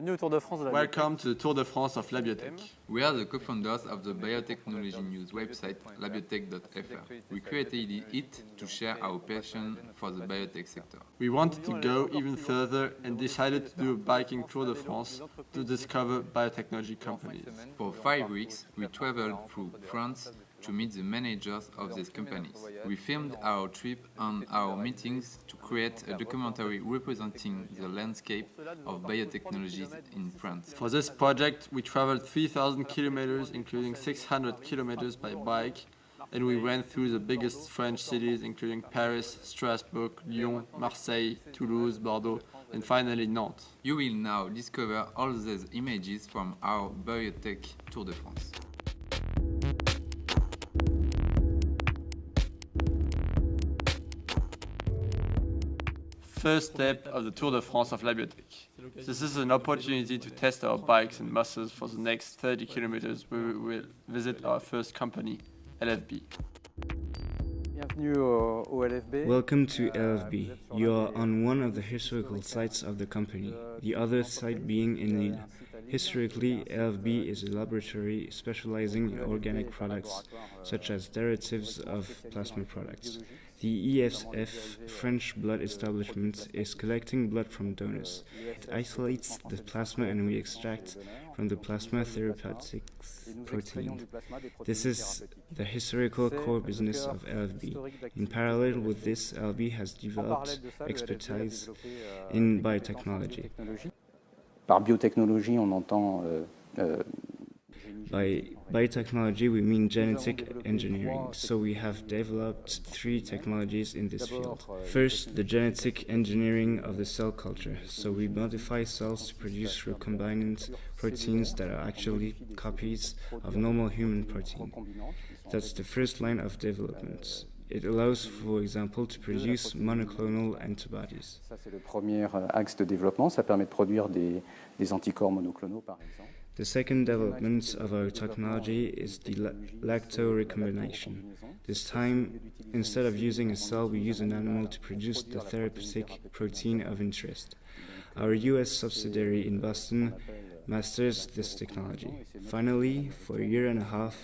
Welcome to the Tour de France of Labiotech. We are the co-founders of the biotechnology news website Labiotech.fr. We created it to share our passion for the biotech sector. We wanted to go even further and decided to do a biking Tour de France to discover biotechnology companies. For 5 weeks, we traveled through France to meet the managers of these companies. We filmed our trip and our meetings to create a documentary representing the landscape of biotechnology in France. For this project, we traveled 3,000 kilometers, including 600 kilometers by bike, and we went through the biggest French cities, including Paris, Strasbourg, Lyon, Marseille, Toulouse, Bordeaux, and finally Nantes. You will now discover all these images from our Biotech Tour de France. First step of the Tour de France of Labiotech. This is an opportunity to test our bikes and muscles for the next 30 kilometers where we will visit our first company, LFB. Welcome to LFB. You are on one of the historical sites of the company, the other site being in Lille. Historically, LFB is a laboratory specializing in organic products, such as derivatives of plasma products. The EFF, French blood establishment, is collecting blood from donors. It isolates the plasma and we extract from the plasma Therapeutics protein. This is the historical core business of LFB. In parallel with this, LFB has developed expertise in biotechnology. Par biotechnologie, on entend By biotechnology, we mean genetic engineering, so we have developed 3 technologies in this field. First, the genetic engineering of the cell culture, so we modify cells to produce recombinant proteins that are actually copies of normal human protein. That's the first line of development. It allows, for example, to produce monoclonal antibodies. Ça, c'est le premier axe de développement. Ça permet de produire des anticorps monoclonaux, par exemple. The second development of our technology is the lacto recombination. This time, instead of using a cell, we use an animal to produce the therapeutic protein of interest. Our US subsidiary in Boston masters this technology. Finally, for a year and a half,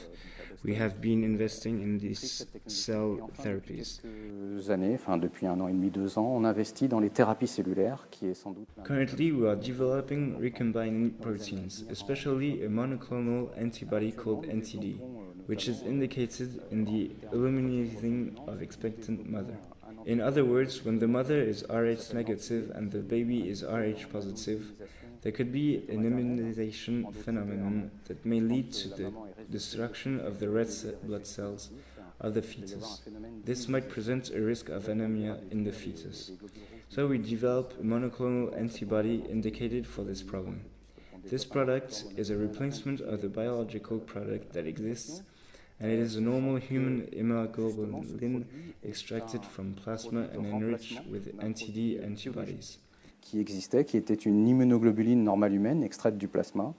we have been investing in these cell therapies. Depuis 1 an et demi, 2 ans, on investit dans les thérapies cellulaires, qui est sans doute... Currently, we are developing recombinant proteins, especially a monoclonal antibody called NTD, which is indicated in the illuminating of expectant mother. In other words, when the mother is Rh negative and the baby is Rh positive, there could be an immunization phenomenon that may lead to the destruction of the red blood cells of the fetus. This might present a risk of anemia in the fetus. So we develop a monoclonal antibody indicated for this problem. This product is a replacement of the biological product that exists, and it is a normal human immunoglobulin extracted from plasma and enriched with NTD antibodies. Qui existait, qui était une immunoglobuline normale humaine extraite du plasma.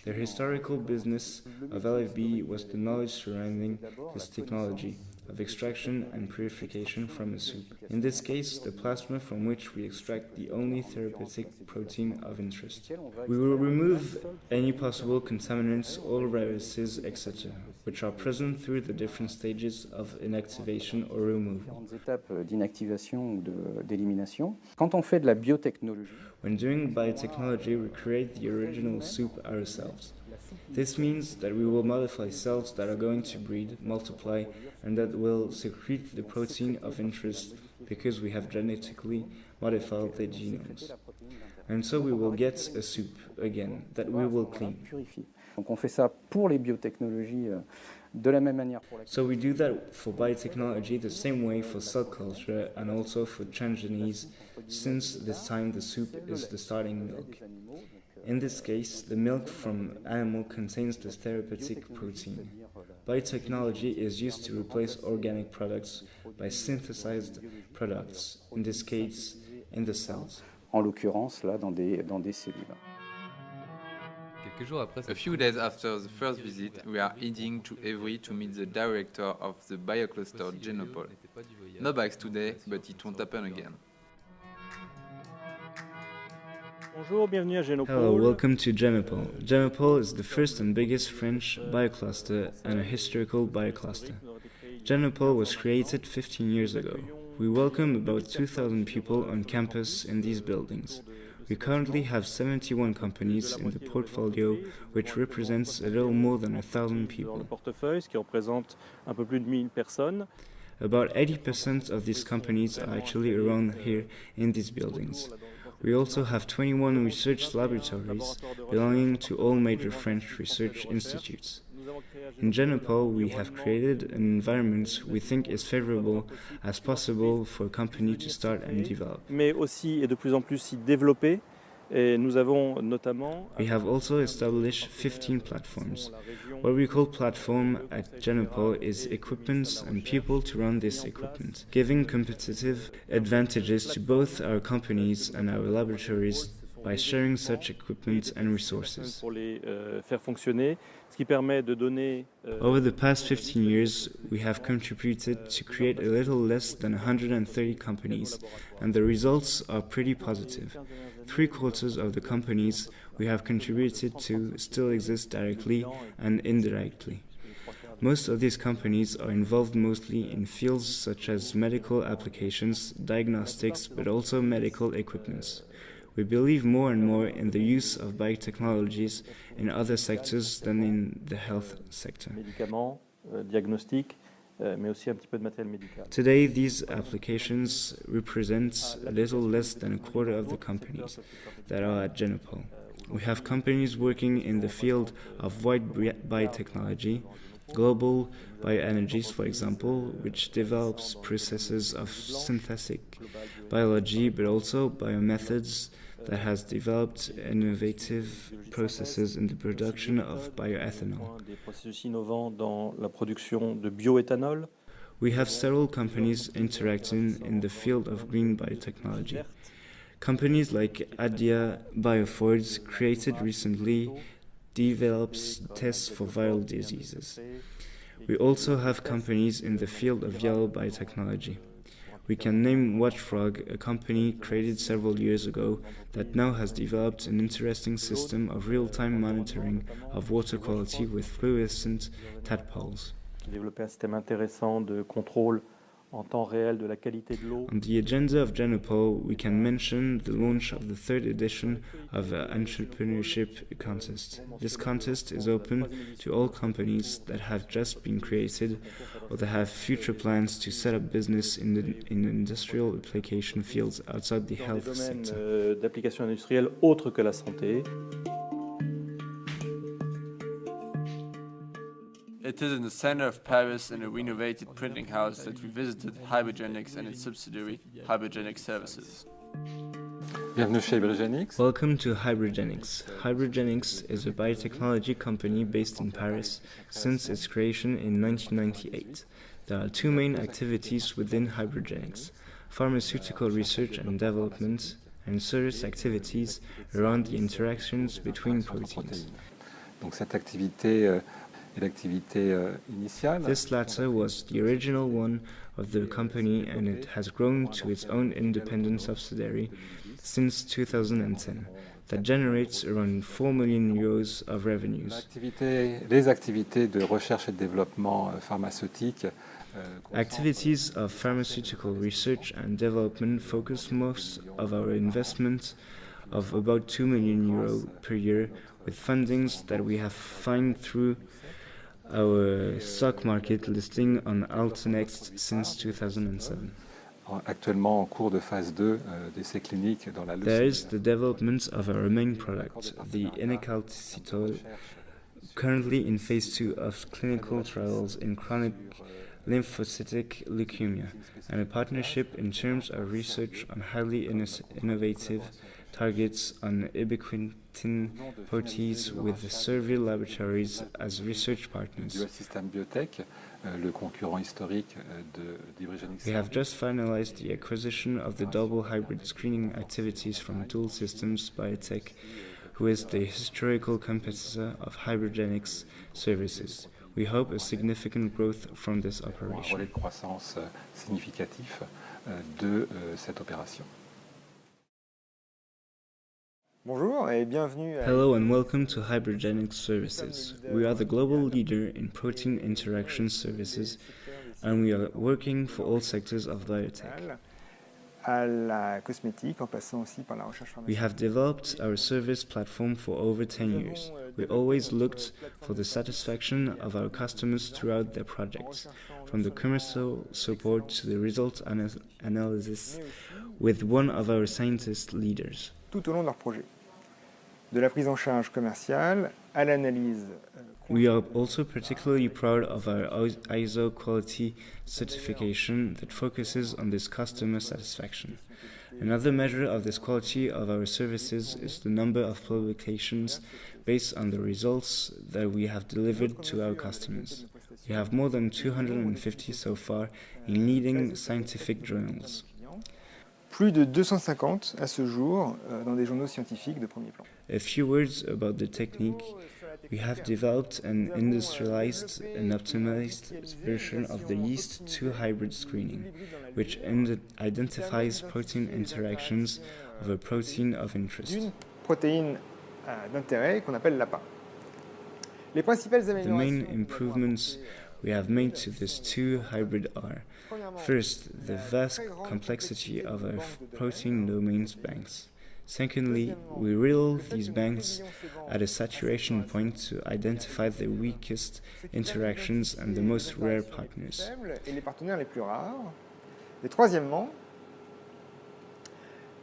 The historical business of LFB was the knowledge surrounding this technology of extraction and purification from a soup. In this case, the plasma from which we extract the only therapeutic protein of interest. We will remove any possible contaminants, oil viruses, etc., which are present through the different stages of inactivation or removal. Étapes d'inactivation ou d'élimination. Quand on fait de la biotechnologie, when doing biotechnology, we create the original soup ourselves. This means that we will modify cells that are going to breed, multiply, and that will secrete the protein of interest because we have genetically modified the genomes. And so we will get a soup, again, that we will clean. Donc on fait ça pour les biotechnologies de la même manière. So we do that for biotechnology the same way for cell culture and also for transgenes, since this time the soup is the starting milk. In this case, the milk from animal contains the therapeutic protein. Biotechnology is used to replace organic products by synthesized products, in this case, in the cells. En l'occurrence, là, dans des cellules. A few days after the first visit, we are heading to Évry to meet the director of the biocluster Génopole. No bikes today, but it won't happen again. Bonjour, bienvenue à Génopole. Hello, welcome to Génopole. Génopole is the first and biggest French biocluster and a historical biocluster. Génopole was created 15 years ago. We welcome about 2,000 people on campus in these buildings. We currently have 71 companies in the portfolio, which represents a little more than 1,000 people. Portefeuille, ce qui représente un peu plus de 1000 personnes. About 80% of these companies are actually around here in these buildings. We also have 21 research laboratories belonging to all major French research institutes. In Génopole, we have created an environment we think is favorable as possible for a company to start and develop. Mais aussi et de plus en plus s'y développer. Et nous avons notamment We have also established 15 platforms. What we call platform at Génopole is equipment and people to run this equipment, giving competitive advantages to both our companies and our laboratories by sharing such equipment and resources. pour les faire fonctionner, ce qui permet de donner Over the past 15 years, we have contributed to create a little less than 130 companies, and the results are pretty positive. 3/4 of the companies we have contributed to still exist directly and indirectly. Most of these companies are involved mostly in fields such as medical applications, diagnostics, but also medical equipment. We believe more and more in the use of biotechnologies in other sectors than in the health sector. médicaments, diagnostics, mais aussi un petit peu de matériel médical. Today, these applications represent a little less than a quarter of the companies that are at Génopole. We have companies working in the field of wide biotechnology, global bioenergies, for example, which develops processes of synthetic biology, but also biomethods that has developed innovative processes in the production of bioethanol. Des processus innovants dans la production de bioéthanol. We have several companies interacting in the field of green biotechnology. Companies like Hygieia Biofords, created recently, develops tests for viral diseases. We also have companies in the field of yellow biotechnology. We can name Watchfrog, a company created several years ago that now has developed an interesting system of real-time monitoring of water quality with fluorescent tadpoles. Développer un système intéressant de contrôle en temps réel de la qualité de l'eau. On the agenda of Génopole, we can mention the launch of the 3rd edition of an entrepreneurship contest. This contest is open to all companies that have just been created or that have future plans to set up business in industrial application fields outside the health sector. D'applications industrielles autres que la santé. It is in the center of Paris in a renovated printing house that we visited Hybrigenics and its subsidiary, Hybrigenics Services. Bienvenue chez Hybrigenics. Welcome to Hybrigenics. Hybrigenics is a biotechnology company based in Paris since its creation in 1998. There are two main activities within Hybrigenics: pharmaceutical research and development, and service activities around the interactions between proteins. Donc cette activité est l'activité initiale. This latter was the original one of the company, and it has grown to its own independent subsidiary since 2010 that generates around 4 million euros of revenues. Les activités de recherche et de développement pharmaceutique. Activities of pharmaceutical research and development focus most of our investment of about 2 million euro per year, with fundings that we have found through our stock market listing on Altenext since 2007. Actuellement en cours de phase 2 d'essais cliniques dans la leucémie. There is the development of our main product, the inencalcitol, currently in phase 2 of clinical trials in chronic lymphocytic leukemia, and a partnership in terms of research on highly innovative targets on ubiquitin proteins with Servier Laboratories as research partners. Biotech, le concurrent historique d'Hybrigenics. We have just finalized the acquisition of the double hybrid screening activities from Dual Systems Biotech, who is the historical competitor of Hybrigenics services. We hope a significant growth from this Un operation. relais de croissance significatif de cette opération. Bonjour et bienvenue à... Hello and welcome to Hybrigenics Services. We are the global leader in protein interaction services and we are working for all sectors of biotech. à la cosmétique en passant aussi par la recherche We pharmaceutique. have developed our service platform for over 10 years. We always looked for the satisfaction of our customers throughout their projects, from the commercial support to the result analysis with one of our scientist leaders. Tout au long de leur projet. De la prise en charge commerciale à l'analyse. We are also particularly proud of our ISO quality certification that focuses on this customer satisfaction. Another measure of this quality of our services is the number of publications based on the results that we have delivered to our customers. We have more than 250 so far in leading scientific journals. Plus de 250 à ce jour dans des journaux scientifiques de premier plan. A few words about the technique. We have developed an industrialized and optimized version of the yeast 2 hybrid screening, which identifies protein interactions of a protein of interest. Une protéine d'intérêt qu'on appelle l'APA. Les principales The main améliorations improvements we have made to this 2 hybrid are: first, the vast complexity of our protein domains banks. Secondly, we reel these banks at a saturation point to identify the weakest interactions and the most rare partners. et les partenaires les plus rares. Et troisièmement,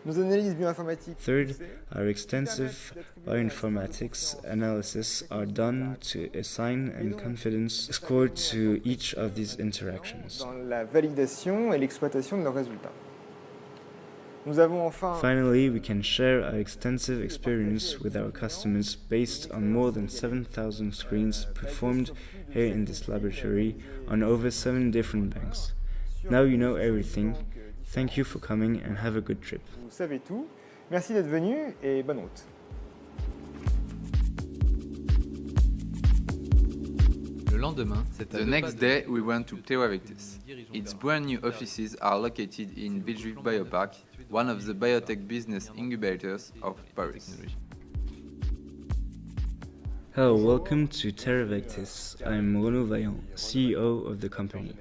nos analyses bioinformatiques. Third, our extensive bioinformatics analysis are done to assign a confidence score to each of these interactions. Dans la validation et l'exploitation de leurs résultats. Nous avons enfin Finally, we can share our extensive experience with our customers based on more than 7,000 screens performed here in this laboratory on over 7 different banks. Now you know everything. Thank you for coming and have a good trip. vous savez tout. Merci d'être venu et bonne route. Le lendemain, the next day we went to TheraVectys. Its brand new offices are located in Villejuif Biopark, one of the biotech business incubators of Paris. Hello, welcome to TheraVectys. I'm Renaud Vaillant, CEO of the company.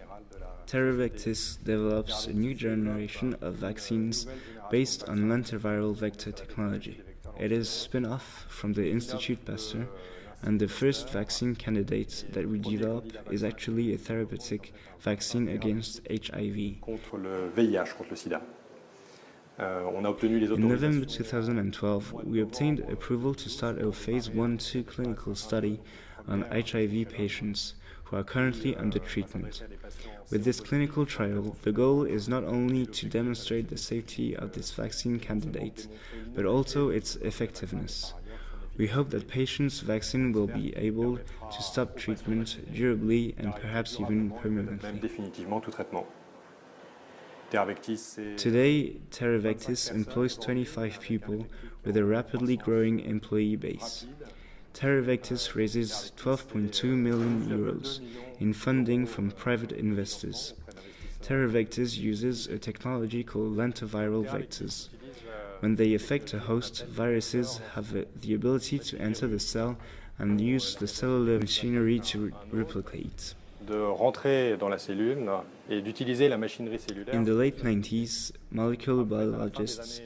TheraVectys develops a new generation of vaccines based on lentiviral vector technology. It is a spin-off from the Institut Pasteur, and the first vaccine candidate that we develop is actually a therapeutic vaccine against HIV. Contre le VIH, contre le sida. On a obtenu les In November autorisations. 2012, we obtained approval to start a phase 1-2 clinical study on HIV patients who are currently under treatment. With this clinical trial, the goal is not only to demonstrate the safety of this vaccine candidate, but also its effectiveness. We hope that patients' vaccine will be able to stop treatment durably and perhaps even Même permanently. définitivement tout traitement. TheraVectys, c'est Today, TheraVectys employs 25 people with a rapidly growing employee base. TheraVectys raises 12.2 million euros in funding from private investors. TheraVectys uses a technology called lentiviral vectors. When they affect a host, viruses have the ability to enter the cell and use the cellular machinery to replicate. de rentrer dans la cellule et d'utiliser la machinerie cellulaire. In the late 90s, molecular biologists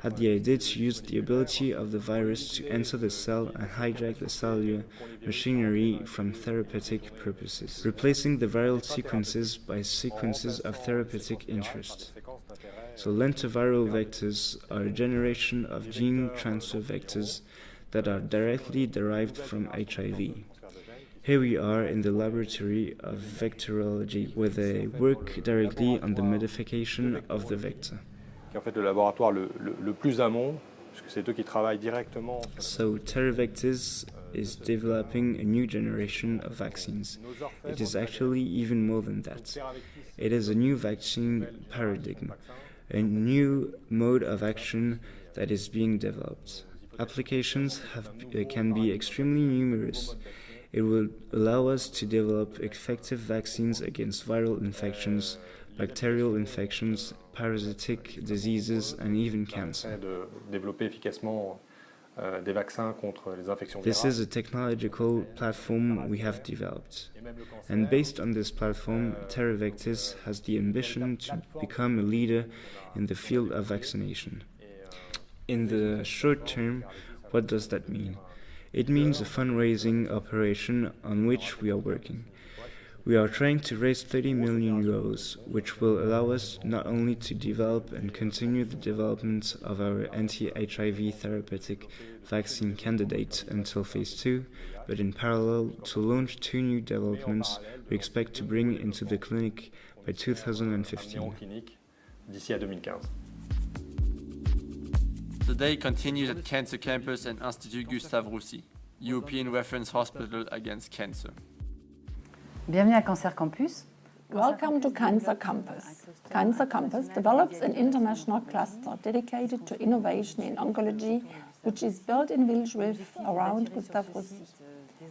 had the idea to use the ability of the virus to enter the cell and hijack the cellular machinery from therapeutic purposes, replacing the viral sequences by sequences of therapeutic interest. So lentiviral vectors are a generation of gene transfer vectors that are directly derived from HIV. Here we are in the laboratory of vectorology, where they work directly on the modification of the vector. Qui est en fait le laboratoire le plus amont, puisque c'est eux qui travaillent directement. So TheraVectys is developing a new generation of vaccines. It is actually even more than that. It is a new vaccine paradigm, a new mode of action that is being developed. Applications can be extremely numerous. It will allow us to develop effective vaccines against viral infections, bacterial infections, parasitic diseases, and even cancer. De développer efficacement des vaccins contre les infections This virales. is a technological platform we have developed. And based on this platform, TheraVectys has the ambition to become a leader in the field of vaccination. In the short term, what does that mean? It means a fundraising operation on which we are working. We are trying to raise 30 million euros, which will allow us not only to develop and continue the development of our anti-HIV therapeutic vaccine candidate until phase 2, but in parallel to launch 2 new developments we expect to bring into the clinic by 2015. D'ici à 2015. The day continues at Cancer Campus and Institut Gustave Roussy, European Reference Hospital Against Cancer. Bienvenue à Cancer Campus. Welcome to Cancer Campus. Cancer Campus develops an international cluster dedicated to innovation in oncology, which is built in Villejuif around Gustave Roussy.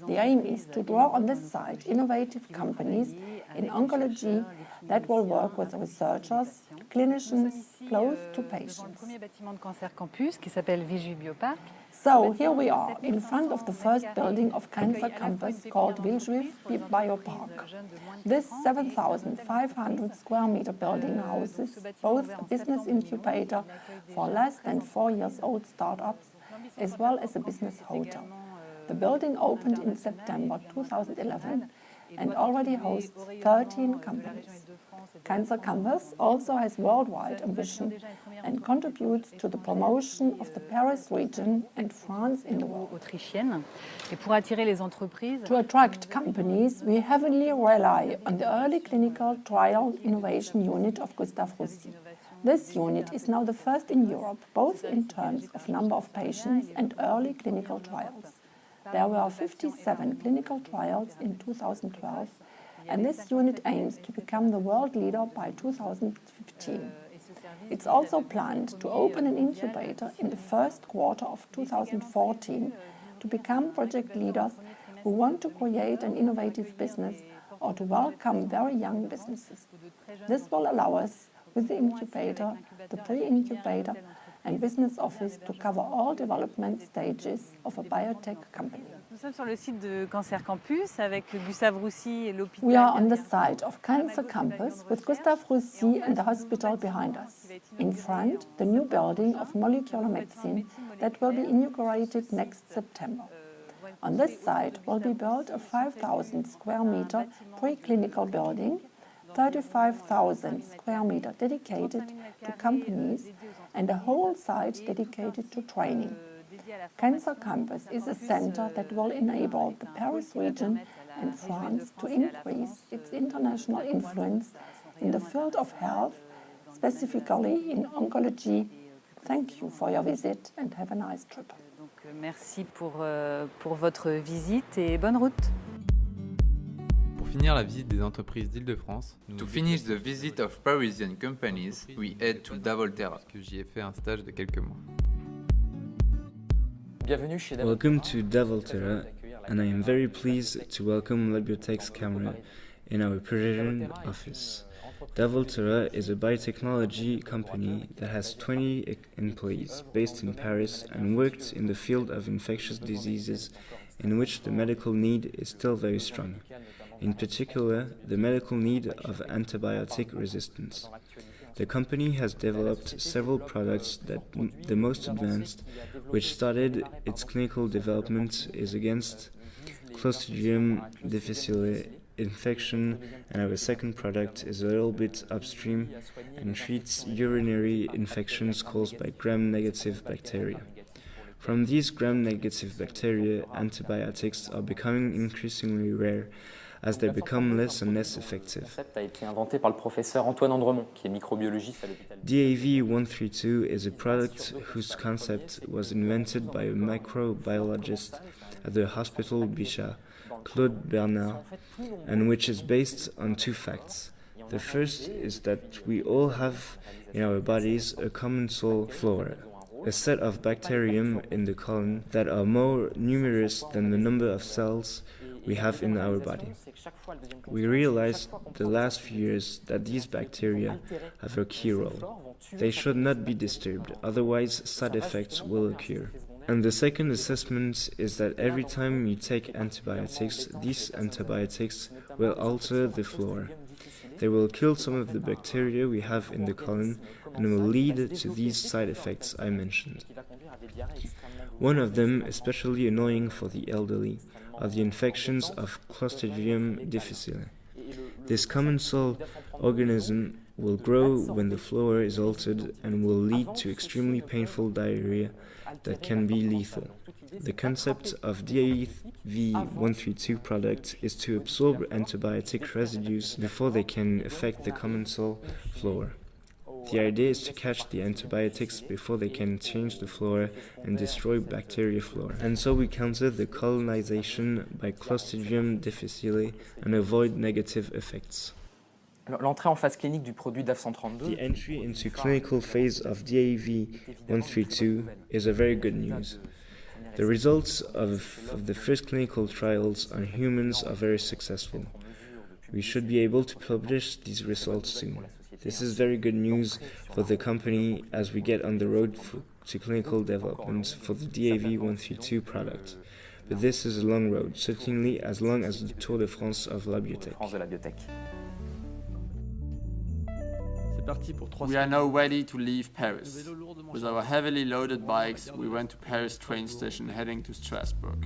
The aim is to draw on this site innovative companies in oncology that will work with researchers, clinicians, close to patients. Premier bâtiment de Cancer Campus qui s'appelle Villejuif Biopark. So here we are in front of the first building of Cancer Campus called Villejuif Biopark. This 7,500 square meter building houses both a business incubator for less than 4 years old startups as well as a business hotel. The building opened in September 2011 and already hosts 13 companies. Cancer Campus also has worldwide ambition and contributes to the promotion of the Paris region and France in the world. Autrichienne. Et pour attirer les entreprises, To attract companies, we heavily rely on the early clinical trial innovation unit of Gustave Roussy. This unit is now the first in Europe, both in terms of number of patients and early clinical trials. There were 57 clinical trials in 2012, and this unit aims to become the world leader by 2015. It's also planned to open an incubator in the first quarter of 2014 to become project leaders who want to create an innovative business or to welcome very young businesses. This will allow us, with the incubator, the pre-incubator, and business office to cover all development stages of a biotech company. Nous sommes sur le site de Cancer Campus avec Gustave Roussy et l'hôpital. We are on the site of Cancer Campus with Gustave Roussy and the hospital behind us. In front, the new building of molecular medicine that will be inaugurated next September. On this site will be built a 5,000 square meter preclinical building, 35,000 square meter dedicated to companies, and a whole site dedicated to training. Cancer Campus is a center that will enable the Paris region and France to increase its international influence in the field of health, specifically in oncology. Thank you for your visit and have a nice trip. Donc, merci pour votre visite et bonne route. Pour finir la visite des entreprises d'Île-de-France, to finish the visit of Parisian companies, we head to DaVolterra, parce que j'y ai fait un stage de quelques mois. Welcome to DaVolterra, and I am very pleased to welcome Labiotech's camera in our Parisian office. DaVolterra is a biotechnology company that has 20 employees based in Paris and worked in the field of infectious diseases in which the medical need is still very strong. In particular, the medical need of antibiotic resistance. The company has developed several products that the most advanced, which started its clinical development, is against Clostridium difficile infection, and our second product is a little bit upstream and treats urinary infections caused by gram-negative bacteria. From these gram-negative bacteria, antibiotics are becoming increasingly rare as they become less and less effective. A été inventé par le professeur Antoine Andremont, qui est microbiologiste à l'hôpital. DAV132 is a product whose concept was invented by a microbiologist at the Hospital Bichat, Claude Bernard, and which is based on 2 facts. The first is that we all have in our bodies a common soil flora, a set of bacterium in the colon that are more numerous than the number of cells we have in our body. We realized the last few years that these bacteria have a key role. They should not be disturbed, otherwise side effects will occur. And the second assessment is that every time you take antibiotics, these antibiotics will alter the flora. They will kill some of the bacteria we have in the colon and will lead to these side effects I mentioned. One of them, especially annoying for the elderly, are the infections of Clostridium difficile. This commensal organism will grow when the flora is altered and will lead to extremely painful diarrhea that can be lethal. The concept of DAV132 product is to absorb antibiotic residues before they can affect the commensal flora. The idea is to catch the antibiotics before they can change the flora and destroy bacteria flora. And so we counter the colonization by Clostridium difficile and avoid negative effects. L'entrée en phase clinique du produit DAV132. The entry into clinical phase of DAV132 is a very good news. The results of the first clinical trials on humans are very successful. We should be able to publish these results soon. This is very good news for the company as we get on the road to clinical development for the DAV132 product. But this is a long road, certainly as long as the Tour de France of Labiotech. We are now ready to leave Paris. With our heavily loaded bikes, we went to Paris train station heading to Strasbourg.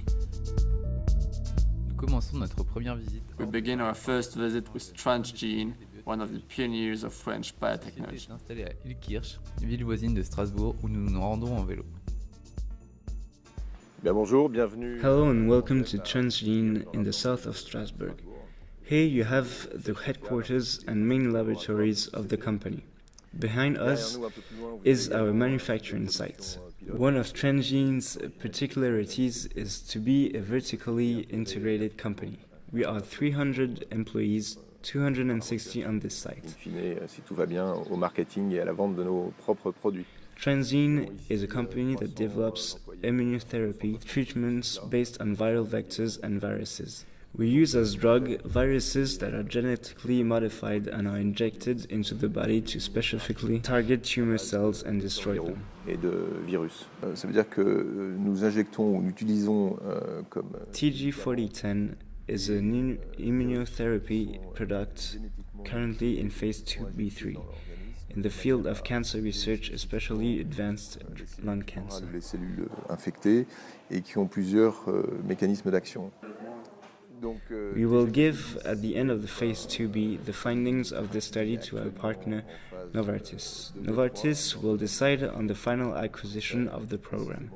Nous commençons notre première visite. We begin our first visit with Transgene, one of the pioneers of French biotechnology. Installé à Ilkirch, ville voisine de Strasbourg, où nous nous rendons en vélo. Bien, bonjour, bienvenue. Hello and welcome to Transgene in the south of Strasbourg. Here you have the headquarters and main laboratories of the company. Behind us is our manufacturing site. One of Transgene's particularities is to be a vertically integrated company. We are 300 employees, 260 on this site. In fine, si tout va bien, au marketing et à la vente de nos propres produits. Transgene is a company that develops immunotherapy treatments based on viral vectors and viruses. We use as drug viruses that are genetically modified and are injected into the body to specifically target tumor cells and destroy them. Et de virus. Ça veut dire que nous injectons ou nous utilisons comme TG4010 is an immunotherapy product currently in phase 2b3 in the field of cancer research, especially advanced lung cancer. Les cellules infectées et qui ont plusieurs mécanismes d'action. We will give, at the end of the phase 2b, the findings of the study to our partner, Novartis. Novartis will decide on the final acquisition of the program.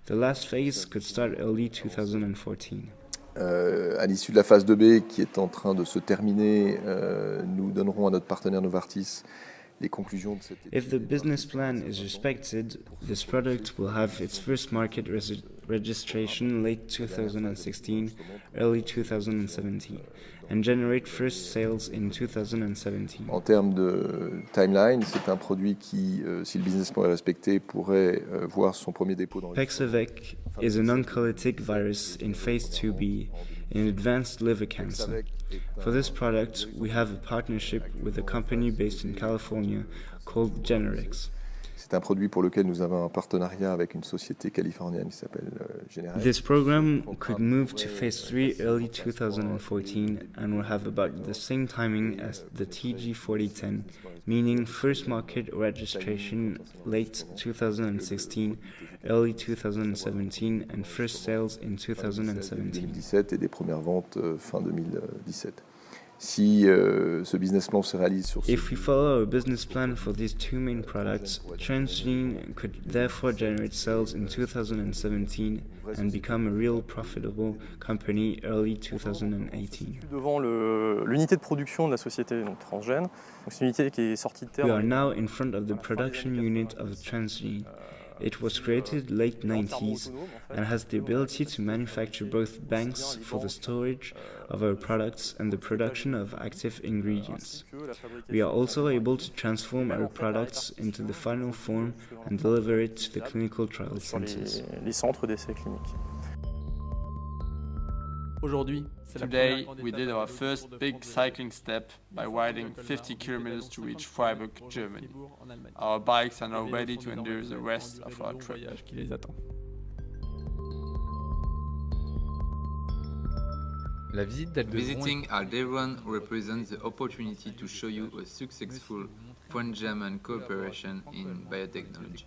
The last phase could start early 2014. À l'issue de la phase 2b qui est en train de se terminer, nous donnerons à notre partenaire Novartis les conclusions de cette étude. If the business plan is respected, this product will have its first market registration late 2016, early 2017, and generate first sales in 2017. En termes de timeline, c'est un produit qui, si le business plan est respecté, pourrait voir son premier dépôt dans Pexavec is an oncolytic virus in phase 2b in advanced liver cancer. For this product, we have a partnership with a company based in California called Génopole. C'est un produit pour lequel nous avons un partenariat avec une société californienne qui s'appelle Génopole. This program could move to phase 3 early 2014 and will have about the same timing as the TG4010, meaning first market registration late 2016, early 2017 and first sales in 2017. 2017 et des premières ventes fin 2017. Si ce business plan se réalise sur If we follow our business plan for these two main products, Transgene could therefore generate sales in 2017 and become a real profitable company early 2018. Devant l'unité de production de la société donc Transgene, c'est une unité qui est sortie de terre. We are now in front of the production unit of Transgene. It was created late 90s and has the ability to manufacture both banks for the storage of our products and the production of active ingredients. We are also able to transform our products into the final form and deliver it to the clinical trial centers. Les centres d'essais cliniques. Today, we did our first big cycling step by riding 50 kilometers to reach Freiburg, Germany. Our bikes are now ready to endure the rest of our trip. La visite d'Aldevront Visiting Aldevront represents the opportunity to show you a successful French-German cooperation in biotechnology.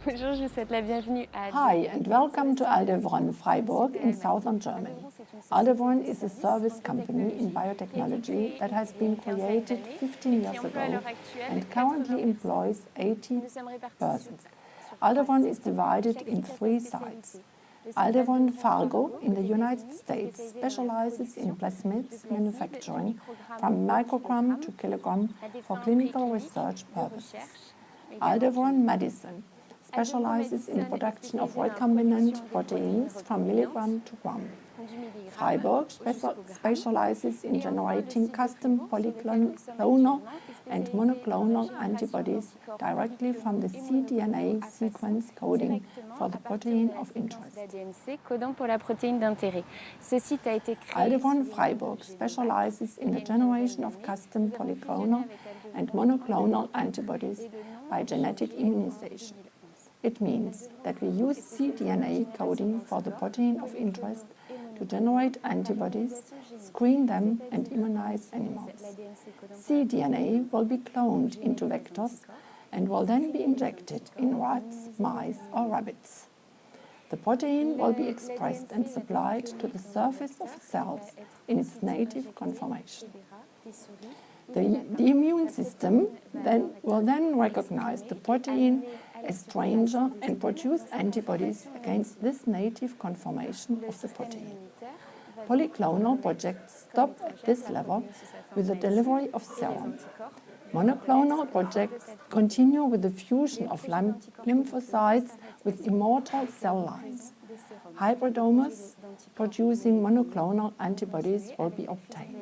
Bonjour, je vous souhaite la bienvenue à Hi and welcome to Aldevront Freiburg in southern Germany. Aldevront is a service company in biotechnology that has been created 15 years ago and currently employs 80 persons. Aldevront is divided in 3 sites. Aldevront Fargo in the United States specializes in plasmids manufacturing from microgram to kilogram for clinical research purposes. Aldevront Madison specializes in production of recombinant proteins from milligram to gram. Freiburg specializes in generating custom polyclonal and monoclonal antibodies directly from the cDNA sequence coding for the protein of interest. Aldevront Freiburg specializes in the generation of custom polyclonal and monoclonal antibodies by genetic immunization. It means that we use cDNA coding for the protein of interest to generate antibodies, screen them, and immunize animals. cDNA will be cloned into vectors and will then be injected in rats, mice, or rabbits. The protein will be expressed and supplied to the surface of cells in its native conformation. The immune system will then recognize the protein as stranger and produce antibodies against this native conformation of the protein. Polyclonal projects stop at this level with the delivery of serum. Monoclonal projects continue with the fusion of lymphocytes with immortal cell lines. Hybridomers producing monoclonal antibodies will be obtained.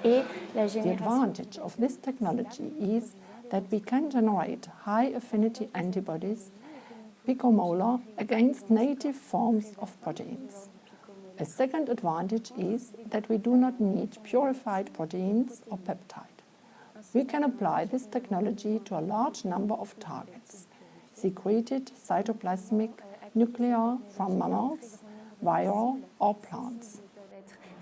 The advantage of this technology is that we can generate high-affinity antibodies picomolar against native forms of proteins. A second advantage is that we do not need purified proteins or peptide. We can apply this technology to a large number of targets: secreted, cytoplasmic, nuclear from mammals, viral, or plants.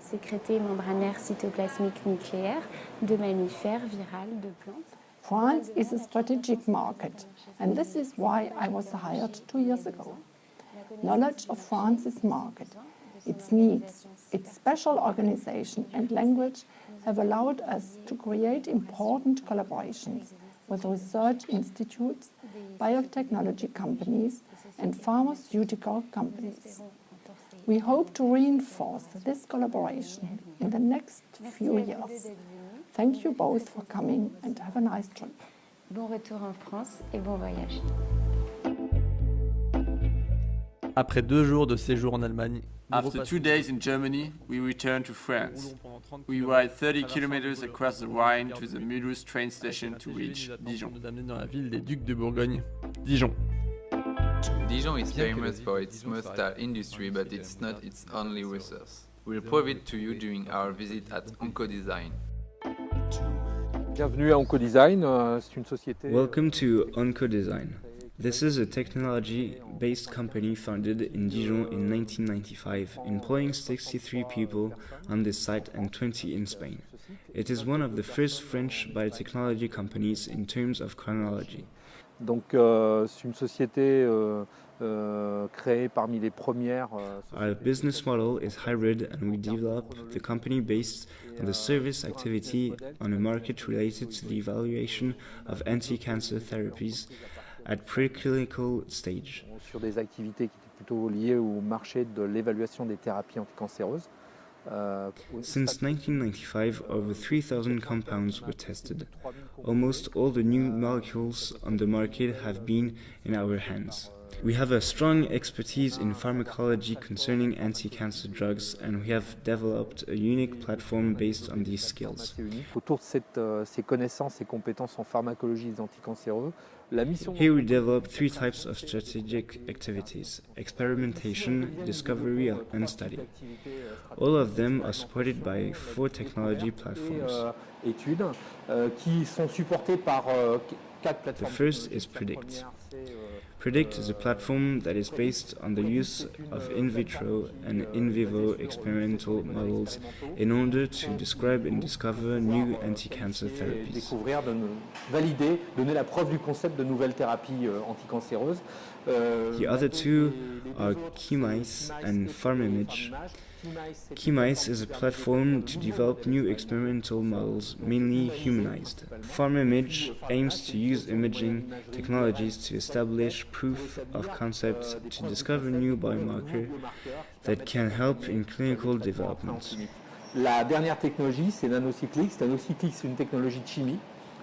Sécrété membranaire cytoplasmique nucléaire, de mammifères, viral, de plantes. France is a strategic market, and this is why I was hired 2 years ago. Knowledge of France's market, its needs, its special organization and language have allowed us to create important collaborations with research institutes, biotechnology companies, and pharmaceutical companies. We hope to reinforce this collaboration in the next few years. Thank you both for coming and have a nice trip. Bon retour en France et bon voyage. Après 2 jours de séjour en Allemagne, after 2 days in Germany, we return to France. We ride 30 kilometers across the Rhine to the Mulhouse train station to reach Dijon. Nous amener dans la ville des Ducs de Bourgogne, Dijon. Dijon is famous for its mustard industry, but it's not its only resource. We'll prove it to you during our visit at Oncodesign. Bienvenue à Oncodesign, c'est une société... Welcome to Oncodesign. This is a technology-based company founded in Dijon in 1995, employing 63 people on this site and 20 in Spain. It is one of the first French biotechnology companies in terms of chronology. Donc c'est une société créée parmi les premières. Our business model is hybrid, and we develop the company based on the service activity on a market related to the evaluation of anti-cancer therapies at preclinical stage. Sur des activités qui étaient plutôt liées au marché de l'évaluation des thérapies anticancéreuses. Since 1995, over 3,000 compounds were tested. Almost all the new molecules on the market have been in our hands. We have a strong expertise in pharmacology concerning anti-cancer drugs, and we have developed a unique platform based on these skills. Autour de ces connaissances et compétences en pharmacologie des anticancéreux, la mission... Here we develop 3 types of strategic activities: experimentation, discovery, and study. All of them are supported by 4 technology platforms. Études qui sont supportées par 4 The plateformes. first is Predict. PREDICT is a platform that is based on the use of in vitro and in vivo experimental models in order to describe and discover new anti-cancer therapies. Découvrir, valider, donner la preuve du concept de nouvelles thérapies anticancéreuses. The other two are Chemice and PharmImage. Chemice is a platform to develop new experimental models, mainly humanized. PharmImage aims to use imaging technologies to establish proof of concept to discover new biomarkers that can help in clinical development. La dernière technologie, c'est nanocyclics. Nanocyclics, c'est une technologie de chimie.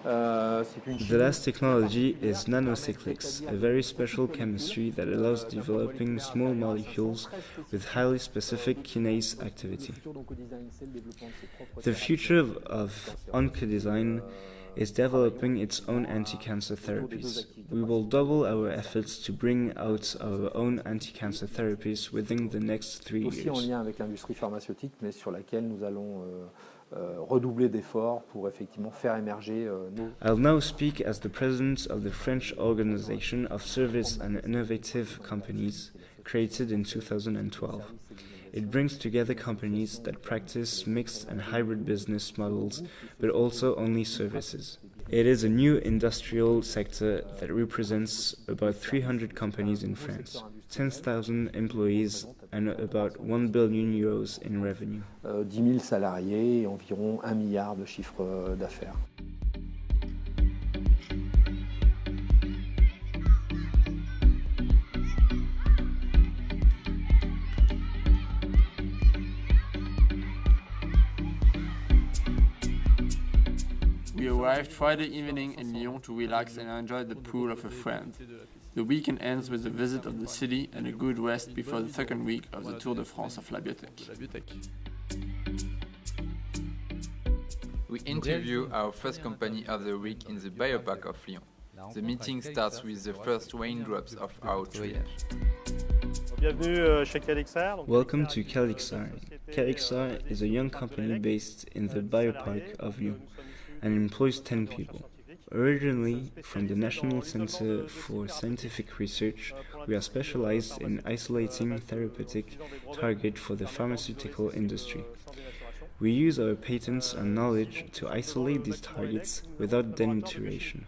The last technology is nanocyclics, a very special chemistry that allows developing small molecules with highly specific kinase activity. The future of Oncodesign is developing its own anti-cancer therapies. We will double our efforts to bring out our own anti-cancer therapies within the next 3 Aussi en years. lien avec l'industrie pharmaceutique, mais sur laquelle nous allons redoubler d'efforts pour effectivement faire émerger nos... I'll now speak as the president of the French Organization of Service and Innovative Companies, created in 2012. It brings together companies that practice mixed and hybrid business models, but also only services. It is a new industrial sector that represents about 300 companies in France, 10,000 employees, and about 1 billion euros in revenue. 10 000 salariés et environ 1 milliard de chiffre d'affaires. We arrived Friday evening in Lyon to relax and enjoy the pool of a friend. The weekend ends with a visit of the city and a good rest before the second week of the Tour de France of Labiotech. We interview our first company of the week in the Biopark of Lyon. The meeting starts with the first raindrops of our trip. Bienvenue chez Calixar. Welcome to Calixar. Calixar is a young company based in the Biopark of Lyon and employs 10 people. Originally from the National Center for Scientific Research, we are specialized in isolating therapeutic targets for the pharmaceutical industry. We use our patents and knowledge to isolate these targets without denaturation.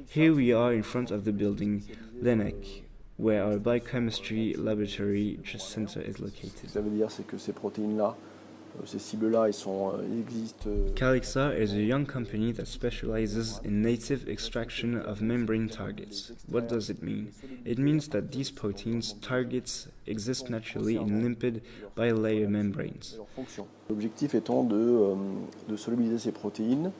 Here we are in front of the building l'ENEC, where our biochemistry laboratory center is located. Ça veut dire c'est que ces protéines-là, ces cibles-là, ils existent. Calixar is a young company that specializes in native extraction of membrane targets. What does it mean? It means that these proteins targets exist naturally in lipid bilayer membranes. L'objectif étant de solubiliser ces protéines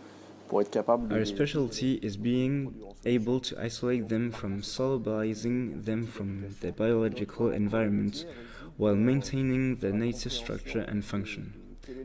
pour être capable de... Our specialty is being able to isolate them from solubilizing them from the biological environment while maintaining their native structure and function.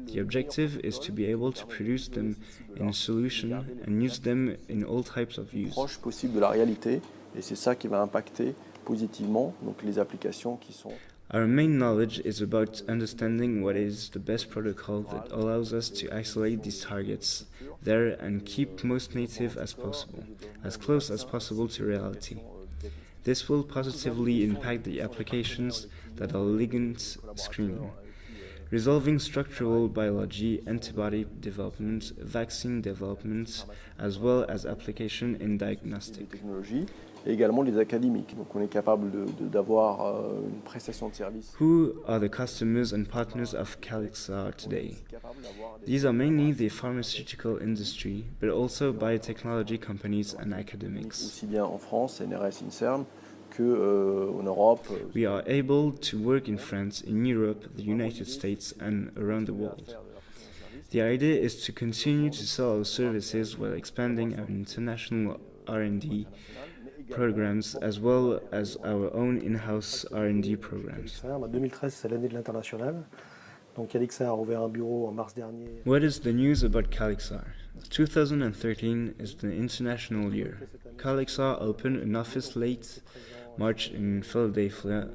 The objective is to be able to produce them in solution and use them in all types of use. Proche possible de la réalité, et c'est ça qui va impacter positivement donc les applications qui sont... Our main knowledge is about understanding what is the best protocol that allows us to isolate these targets there and keep most native as possible, as close as possible to reality. This will positively impact the applications that are ligand screening, resolving structural biology, antibody development, vaccine development, as well as application in diagnostics. Et également les académiques. Donc on est capable d'avoir une prestation de service. Who are the customers and partners of Calixar today? These are mainly the pharmaceutical industry, but also biotechnology companies and academics. Aussi bien en France, NRS, INCERM, qu'en Europe. We are able to work in France, in Europe, the United States, and around the world. The idea is to continue to sell our services while expanding our international R&D programs as well as our own in-house R&D programs. 2013, c'est l'année de l'international. Donc Calixar a ouvert un bureau en mars dernier. What is the news about Calixar? 2013 is the international year. Calixar opened an office late March in Philadelphia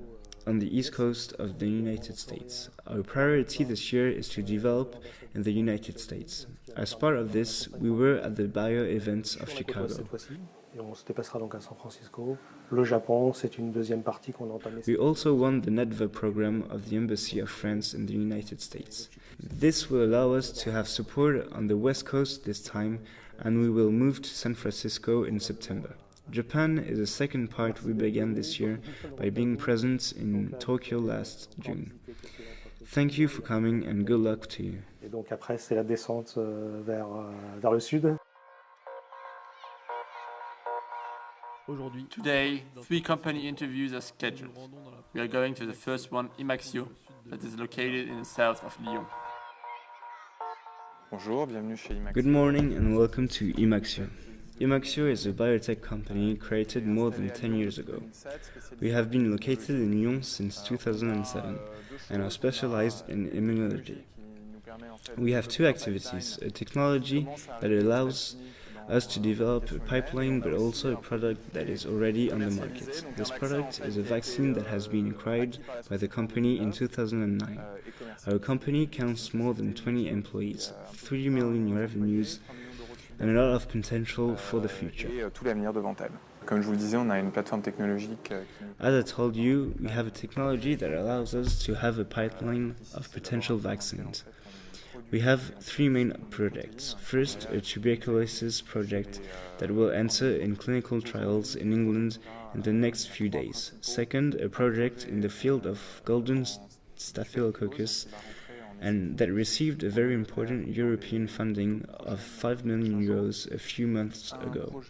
on the east coast of the United States. Our priority this year is to develop in the United States. As part of this, we were at the Bio events of Chicago. Et on se déplacera donc à San Francisco. Le Japon, c'est une deuxième partie qu'on a entamée. We also won the NEDVA program of the Embassy of France in the United States. This will allow us to have support on the West Coast this time, and we will move to San Francisco in September. Japan is the second part we began this year by being present in Tokyo last June. Thank you for coming and good luck to you. Et donc après, c'est la descente vers le sud. Today, 3 company interviews are scheduled. We are going to the first one, Imaxio, that is located in the south of Lyon. Bonjour, bienvenue chez Imaxio. Good morning and welcome to Imaxio. Imaxio is a biotech company created more than 10 years ago. We have been located in Lyon since 2007 and are specialized in immunology. We have 2 activities, a technology that allows us to develop a pipeline but also a product that is already on the market. This product is a vaccine that has been acquired by the company in 2009. Our company counts more than 20 employees, 3 million revenues and a lot of potential for the future. Tout l'avenir devant elle. Comme je vous le disais, on a une plateforme technologique. As I told you, we have a technology that allows us to have a pipeline of potential vaccines. We have 3 main projects. First, a tuberculosis project that will enter in clinical trials in England in the next few days. Second, a project in the field of golden staphylococcus and that received a very important European funding of 5 million euros a few months ago.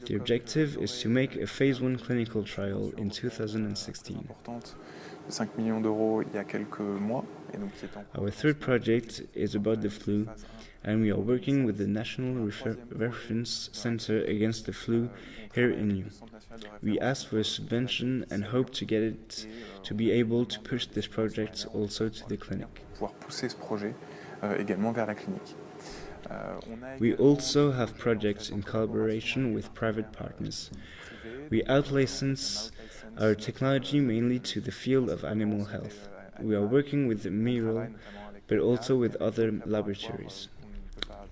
The objective is to make a phase 1 clinical trial in 2016. 5 millions d'euros il y a quelques mois. Our third project is about the flu, and we are working with the National Reference Center Against the Flu here in Lyon. We asked for a subvention and hope to get it to be able to push this project also to the clinic. Pouvoir pousser ce projet également vers la clinique. We also have projects in collaboration with private partners. We out-license our technology mainly to the field of animal health. We are working with Miro, but also with other laboratories.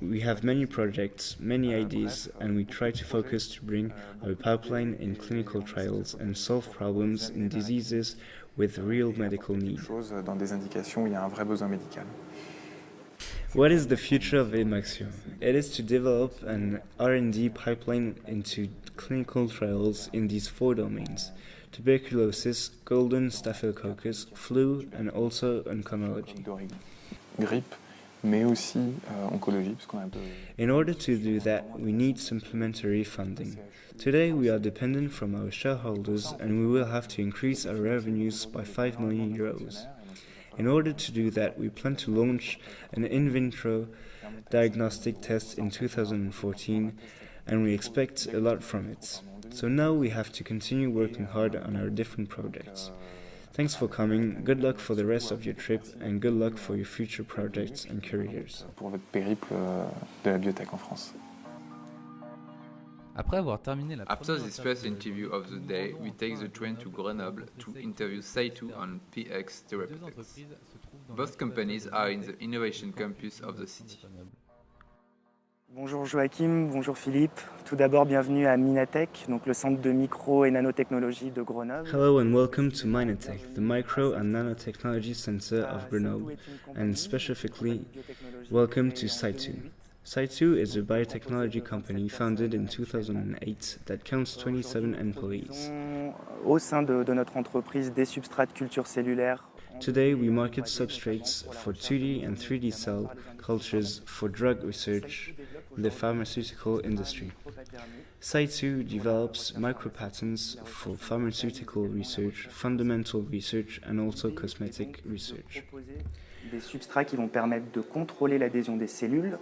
We have many projects, many ideas, and we try to focus to bring our pipeline in clinical trials and solve problems in diseases with real medical need. Dans des indications où il y a un vrai besoin médical. What is the future of Imaxio? It is to develop an R&D pipeline into clinical trials in these 4 domains: tuberculosis, golden staphylococcus, flu, and also oncology. Grippe, mais aussi oncologie, puisqu'on a un peu... In order to do that, we need supplementary funding. Today we are dependent from our shareholders and we will have to increase our revenues by 5 million euros. In order to do that, we plan to launch an in vitro diagnostic test in 2014 and we expect a lot from it. So now we have to continue working hard on our different projects. Thanks for coming, good luck for the rest of your trip and good luck for your future projects and careers. Pour votre périple de la biotech en France. After this first interview of the day, we take the train to Grenoble to interview Saitu on PX Therapeutics. Both companies are in the innovation campus of the city. Bonjour Joachim, bonjour Philippe. Tout d'abord, bienvenue à Minatech, donc le centre de micro et nanotechnologie de Grenoble. Hello and welcome to Minatech, the Micro and Nanotechnology Center of Grenoble, and specifically, welcome to Saitu. Saitu is a biotechnology company founded in 2008 that counts 27 employees. Au sein de notre entreprise, des substrats de culture cellulaire. Today we market substrates for 2D and 3D cell cultures for drug research in the pharmaceutical industry. Saitu develops micropatents for pharmaceutical research, fundamental research and also cosmetic research. Des substrats qui vont permettre de contrôler l'adhésion des cellules.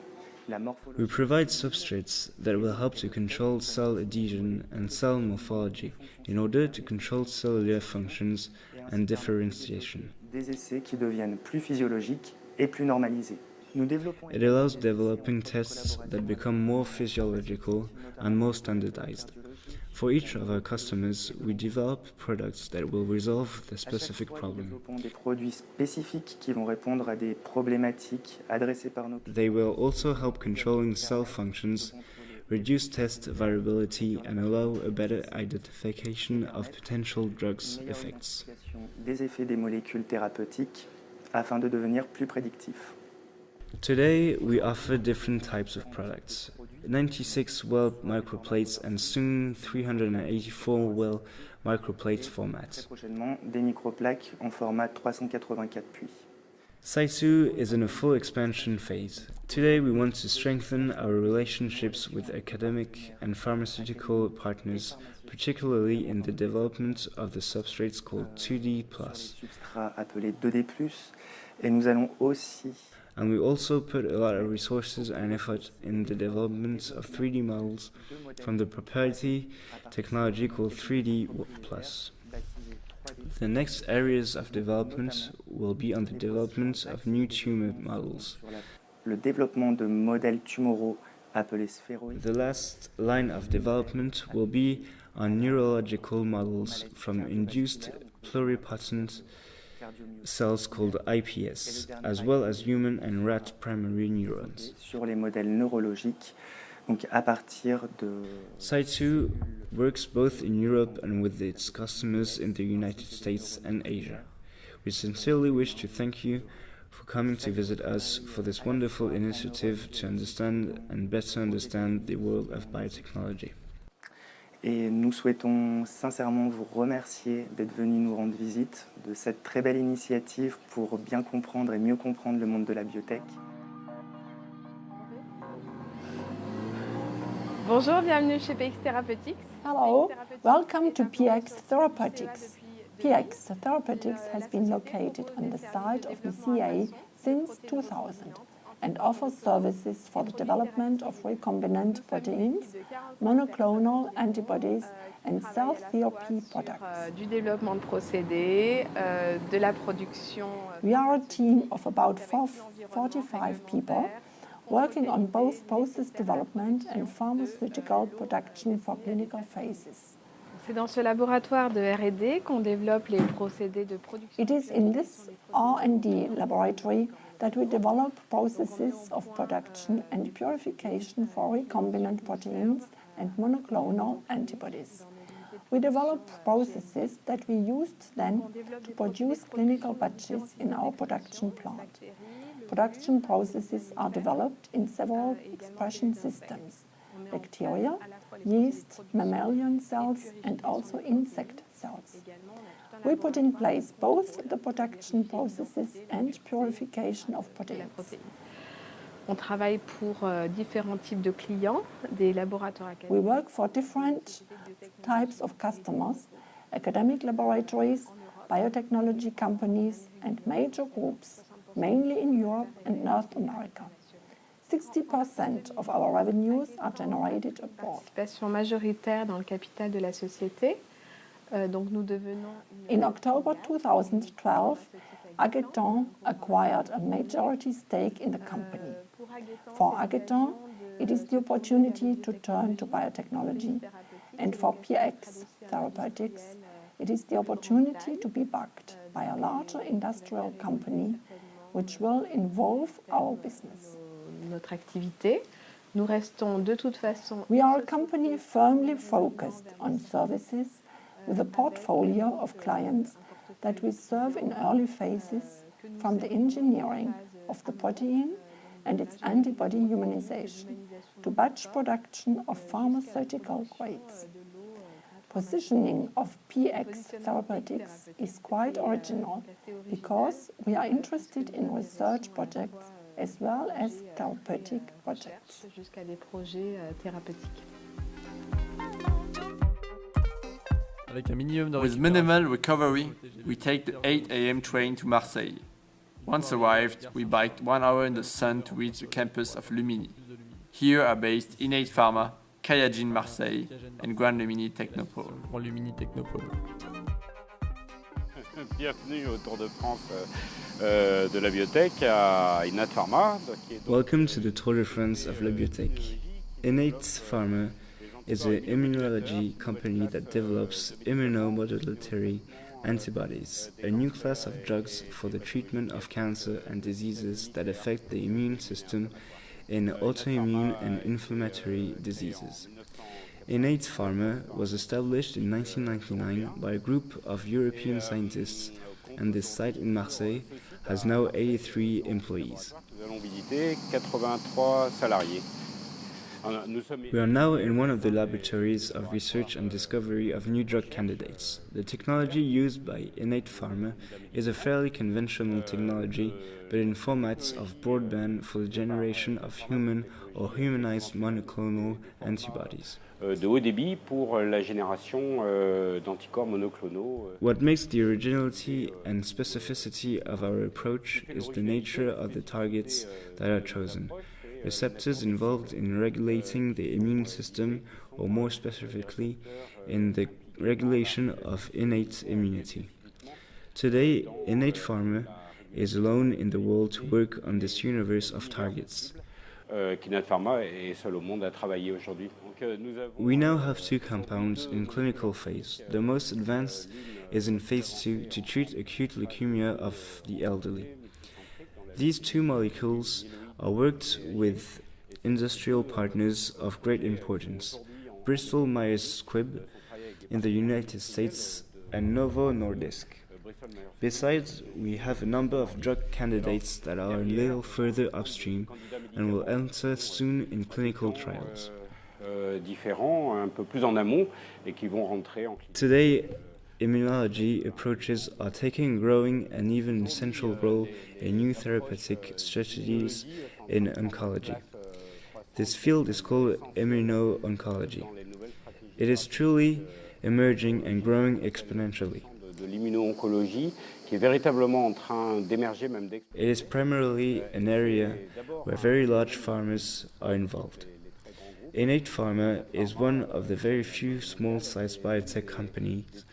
We provide substrates that will help to control cell adhesion and cell morphology in order to control cellular functions and differentiation. Des essais qui deviennent plus physiologiques et plus normalisés. It allows developing tests that become more physiological and more standardized. For each of our customers, we develop products that will resolve the specific problem. Des produits spécifiques qui vont répondre à des problématiques adressées par nos clients. They will also help controlling cell functions reduce test variability, and allow a better identification of potential drugs' effects. Des effets des molécules thérapeutiques afin de devenir plus prédictif. Today, we offer different types of products. 96 well microplates and soon 384 well microplates format. Prochainement, des microplaques en format 384 puits. Site 2 is in a full expansion phase. Today we want to strengthen our relationships with academic and pharmaceutical partners, particularly in the development of the substrates called 2D+. Substrat appelé 2D+, et nous allons aussi and we also put a lot of resources and effort in the development of 3D models from the proprietary technology called 3D+. The next areas of development will be on the development of new tumor models. Le développement de modèles tumoraux appelés sphéroïdes. The last line of development will be on neurological models from induced pluripotent cells called iPS, as well as human and rat primary neurons. Sur les modèles neurologiques, donc à partir de... Site 2 works both in Europe and with its customers in the United States and Asia. We sincerely wish to thank you for coming to visit us for this wonderful initiative to understand and better understand the world of biotechnology. Et nous souhaitons sincèrement vous remercier d'être venus nous rendre visite, de cette très belle initiative pour bien comprendre et mieux comprendre le monde de la biotech. Bonjour, bienvenue chez PX Therapeutics. Hello, welcome to PX Therapeutics. PX Therapeutics has been located on the site of the CA since 2000 and offers services for the development of recombinant proteins, monoclonal antibodies and cell therapy products. Du développement de procédés, de la production. We are a team of about 45 people working on both process development and pharmaceutical production for clinical phases. C'est dans ce laboratoire de R&D qu'on développe les procédés de production. It is in this R&D laboratory that we develop processes of production and purification for recombinant proteins and monoclonal antibodies. We develop processes that we used then to produce clinical batches in our production plant. Production processes are developed in several expression systems: bacteria, yeast, mammalian cells, and also insect cells. We put in place both the production processes and purification of proteins. On travaille pour différents types de clients, des laboratoires académiques. We work for different types of customers, academic laboratories, biotechnology companies, and major groups, mainly in Europe and North America. 60% of our revenues are generated abroad. Participation majoritaire dans le capital de la société. Donc nous devenons... In October 2012, Ageton acquired a majority stake in the company. For Ageton, it is the opportunity to turn to biotechnology, and for PX Therapeutics, it is the opportunity to be backed by a larger industrial company, which will involve our business. Notre activité, nous restons de toute façon... We are a company firmly focused on services with a portfolio of clients that we serve in early phases, from the engineering of the protein and its antibody humanization to batch production of pharmaceutical grades. Positioning of PX Therapeutics is quite original because we are interested in research projects as well as therapeutic projects. Jusqu'à des projets thérapeutiques. With minimal recovery, we take the 8 a.m. train to Marseille. Once arrived, we biked 1 hour in the sun to reach the campus of Lumini. Here are based Innate Pharma, Calixar Marseille, and Grand Lumini Technopole. Bienvenue au Tour de France de Labiotech à Innate Pharma. Welcome to the Tour de France of Labiotech. Innate Pharma is an immunology company that develops immunomodulatory antibodies, a new class of drugs for the treatment of cancer and diseases that affect the immune system in autoimmune and inflammatory diseases. Innate Pharma was established in 1999 by a group of European scientists, and this site in Marseille has now 83 employees. Nous allons visiter 83 salariés. We are now in one of the laboratories of research and discovery of new drug candidates. The technology used by Innate Pharma is a fairly conventional technology, but in formats of broadband for the generation of human or humanized monoclonal antibodies. De haut débit pour la génération d'anticorps monoclonaux. What makes the originality and specificity of our approach is the nature of the targets that are chosen. Receptors involved in regulating the immune system, or more specifically, in the regulation of innate immunity. Today, Innate Pharma is alone in the world to work on this universe of targets. Innate Pharma est seul au monde à travailler aujourd'hui. We now have 2 compounds in clinical phase. The most advanced is in phase 2 to treat acute leukemia of the elderly. These 2 molecules are worked with industrial partners of great importance, Bristol Myers Squibb in the United States and Novo Nordisk. Besides, we have a number of drug candidates that are a little further upstream and will enter soon in clinical trials. Différents, un peu plus en amont, et qui vont rentrer en clinique. Today, immunology approaches are taking a growing and even central role in new therapeutic strategies in oncology. This field is called immuno-oncology. It is truly emerging and growing exponentially. De l'immuno-oncologie qui est véritablement en train d'émerger même d'exploser. It is primarily an area where very large pharmas are involved. Innate Pharma is one of the very few small-sized biotech companies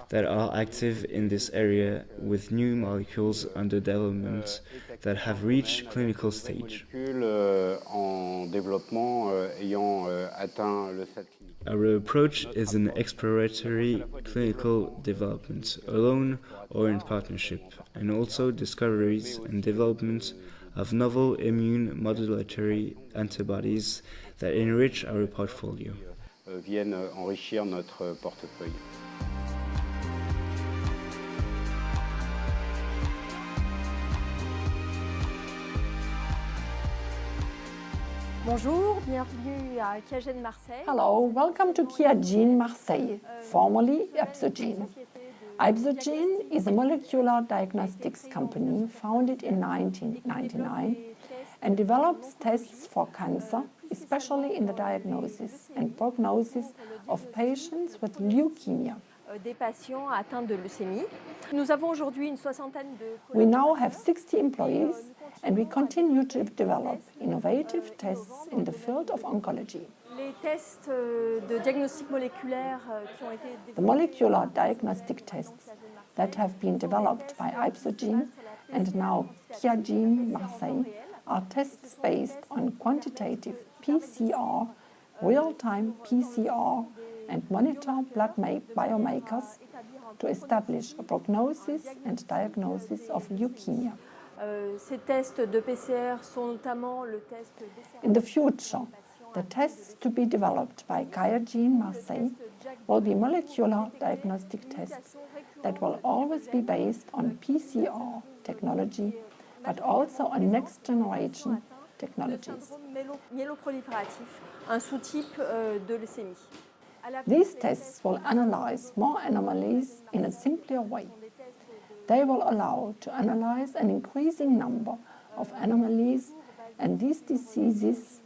that are active in this area with new molecules under development that have reached clinical stage. En développement ayant atteint le stade clinique. Our approach is an exploratory clinical development, alone or in partnership, and also discoveries and development of novel immune modulatory antibodies that enrich our portfolio. Viennent enrichir notre portefeuille. Bonjour, bienvenue à Copenhagen, Marseille. Hello, welcome to Copenhagen, Marseille, formerly Ipsogene. Ipsogene is a molecular diagnostics company founded in 1999 and develops tests for cancer, especially in the diagnosis and prognosis of patients with leukemia. Des patients atteints de leucémie. Nous avons aujourd'hui une soixantaine de... We now have 60 employees and we continue to develop innovative tests in the field of oncology. Les tests de diagnostic moléculaire qui ont été The molecular diagnostic tests that have been developed by Ipsogene and now Copenhagen, Marseille are tests based on quantitative PCR, real-time PCR, and monitor blood biomarkers to establish a prognosis and diagnosis of leukemia. Ces tests de PCR sont notamment le test In the future, the tests to be developed by Copenhagen, Marseille will be molecular diagnostic tests that will always be based on PCR technology, but also on next-generation technologies. Myéloprolifératif, un sous-type de leucémie. These tests will analyze more anomalies in a simpler way. They will allow to analyze an increasing number of anomalies and these diseases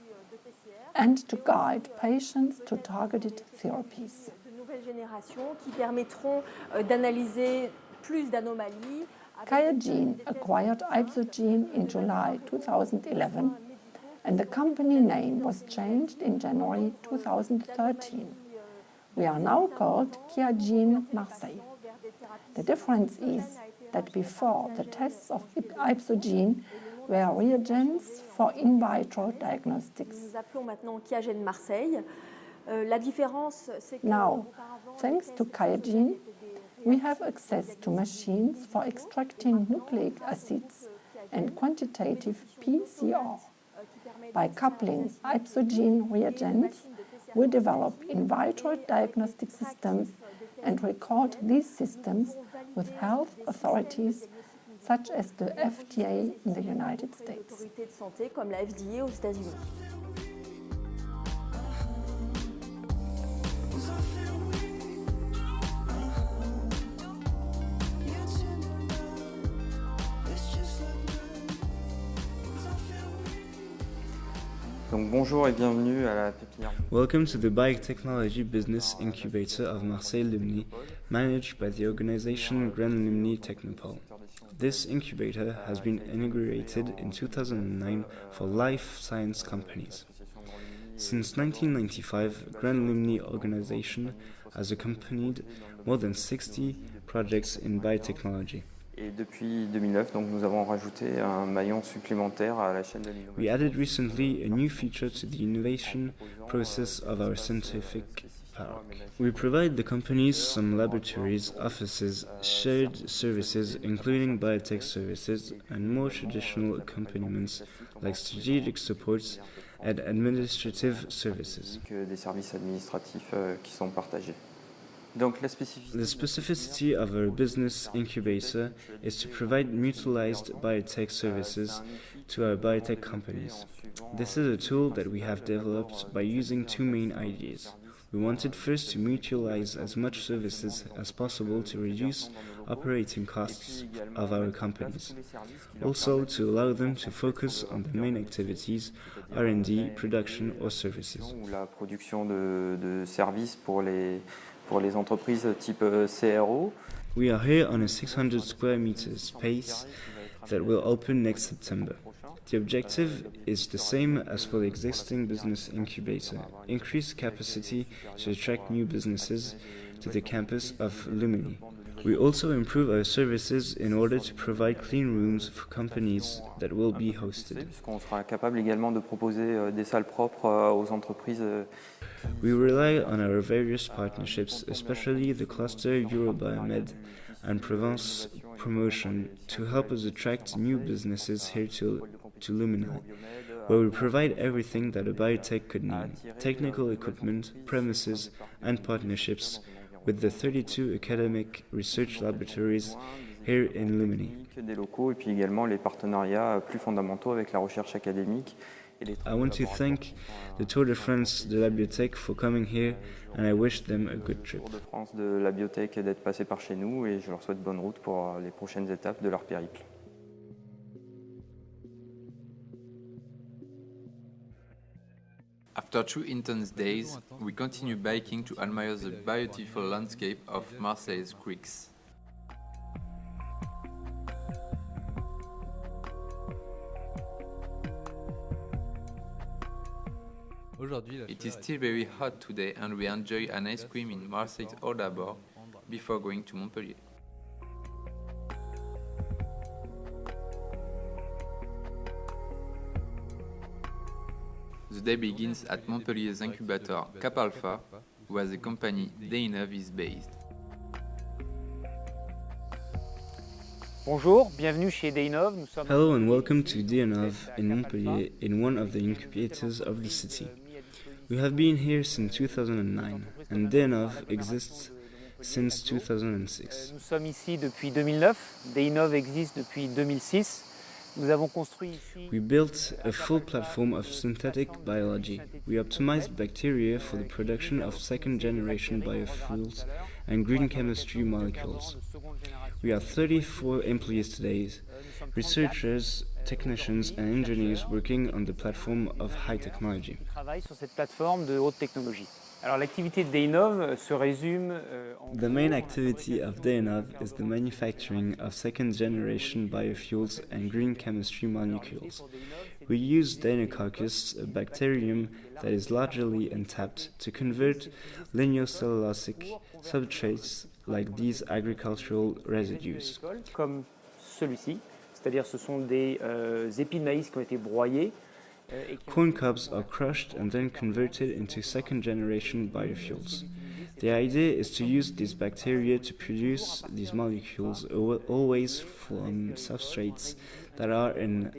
and to guide patients to targeted therapies. De nouvelles générations qui permettront d'analyser plus d'anomalies. Copenhagen acquired Ipsogene in July 2011 and the company name was changed in January 2013. We are now called Copenhagen, Marseille. The difference is that before the tests of Ipsogene were reagents for in vitro diagnostics. Nous appelons maintenant Copenhagen, Marseille. La différence, c'est que now, thanks to Copenhagen, we have access to machines for extracting nucleic acids and quantitative PCR. By coupling ipsogene reagents, we develop in vitro diagnostic systems and record these systems with health authorities such as the FDA in the United States. Autorité de santé comme la FDA aux États-Unis. Donc bonjour et bienvenue à la pépinière. Welcome to the biotechnology business incubator of Marseille Lumni, managed by the organization Grand Lumni Technopole. This incubator has been inaugurated in 2009 for life science companies. Since 1995, Grand Lumni organization has accompanied more than 60 projects in biotechnology. Et depuis 2009, donc, nous avons rajouté un maillon supplémentaire à la chaîne de l'innovation. We added recently a new feature to the innovation process of our scientific park. We provide the companies some laboratories, offices, shared services including biotech services and more traditional accompaniments like strategic supports and administrative services. Des services administratifs qui sont partagés. Donc, the specificity of our business incubator is to provide mutualized biotech services to our biotech companies. This is a tool that we have developed by using two main ideas. We wanted first to mutualize as much services as possible to reduce operating costs of our companies. Also, to allow them to focus on the main activities, R&D, production or services. La production de services pour les entreprises type CRO. We are here on a 600 square meters space that will open next September. The objective is the same as for the existing business incubator, increase capacity to attract new businesses to the campus of Lumini. We also improve our services in order to provide clean rooms for companies that will be hosted. On sera capable également de proposer des salles propres aux entreprises. We rely on our various partnerships, especially the cluster Eurobiomed and Provence Promotion, to help us attract new businesses here to Lumini, where we provide everything that a biotech could need: technical equipment, premises, and partnerships with the 32 academic research laboratories here in Lumini. Des locaux et puis également les partenariats plus fondamentaux avec la recherche académique. I want to thank the Tour de France de Labiotech for coming here and I wish them a good trip. Tour de France de Labiotech d'être passé par chez nous et je leur souhaite bonne route pour les prochaines étapes de leur périple. After 2 intense days, we continue biking to admire the beautiful landscape of Marseille's creeks. It is still very hot today and we enjoy an ice cream in Marseille's Hors d'Abord before going to Montpellier. The day begins at Montpellier's incubator Cap Alpha, where the company Deinove is based. Bonjour, bienvenue chez Deinove. Hello and welcome to Deinove in Montpellier, in one of the incubators of the city. We have been here since 2009 and Deinove exists since 2006. Nous sommes ici depuis 2009, Deinove existe depuis 2006. Nous avons construit ici. We built a full platform of synthetic biology. We optimized bacteria for the production of second-generation biofuels and green chemistry molecules. We have 34 employees today, researchers, technicians and engineers working on the platform of high technology. Travaille sur cette plateforme de haute technologie. Alors l'activité de Deinove se résume The main activity of Deinove is the manufacturing of second-generation biofuels and green chemistry molecules. We use Deinococcus, a bacterium that is largely untapped, to convert lignocellulosic substrates like these agricultural residues. Comme celui-ci, c'est-à-dire ce sont des épis de maïs qui ont été broyés. Corn cobs are crushed and then converted into second-generation biofuels. The idea is to use these bacteria to produce these molecules always from substrates that are in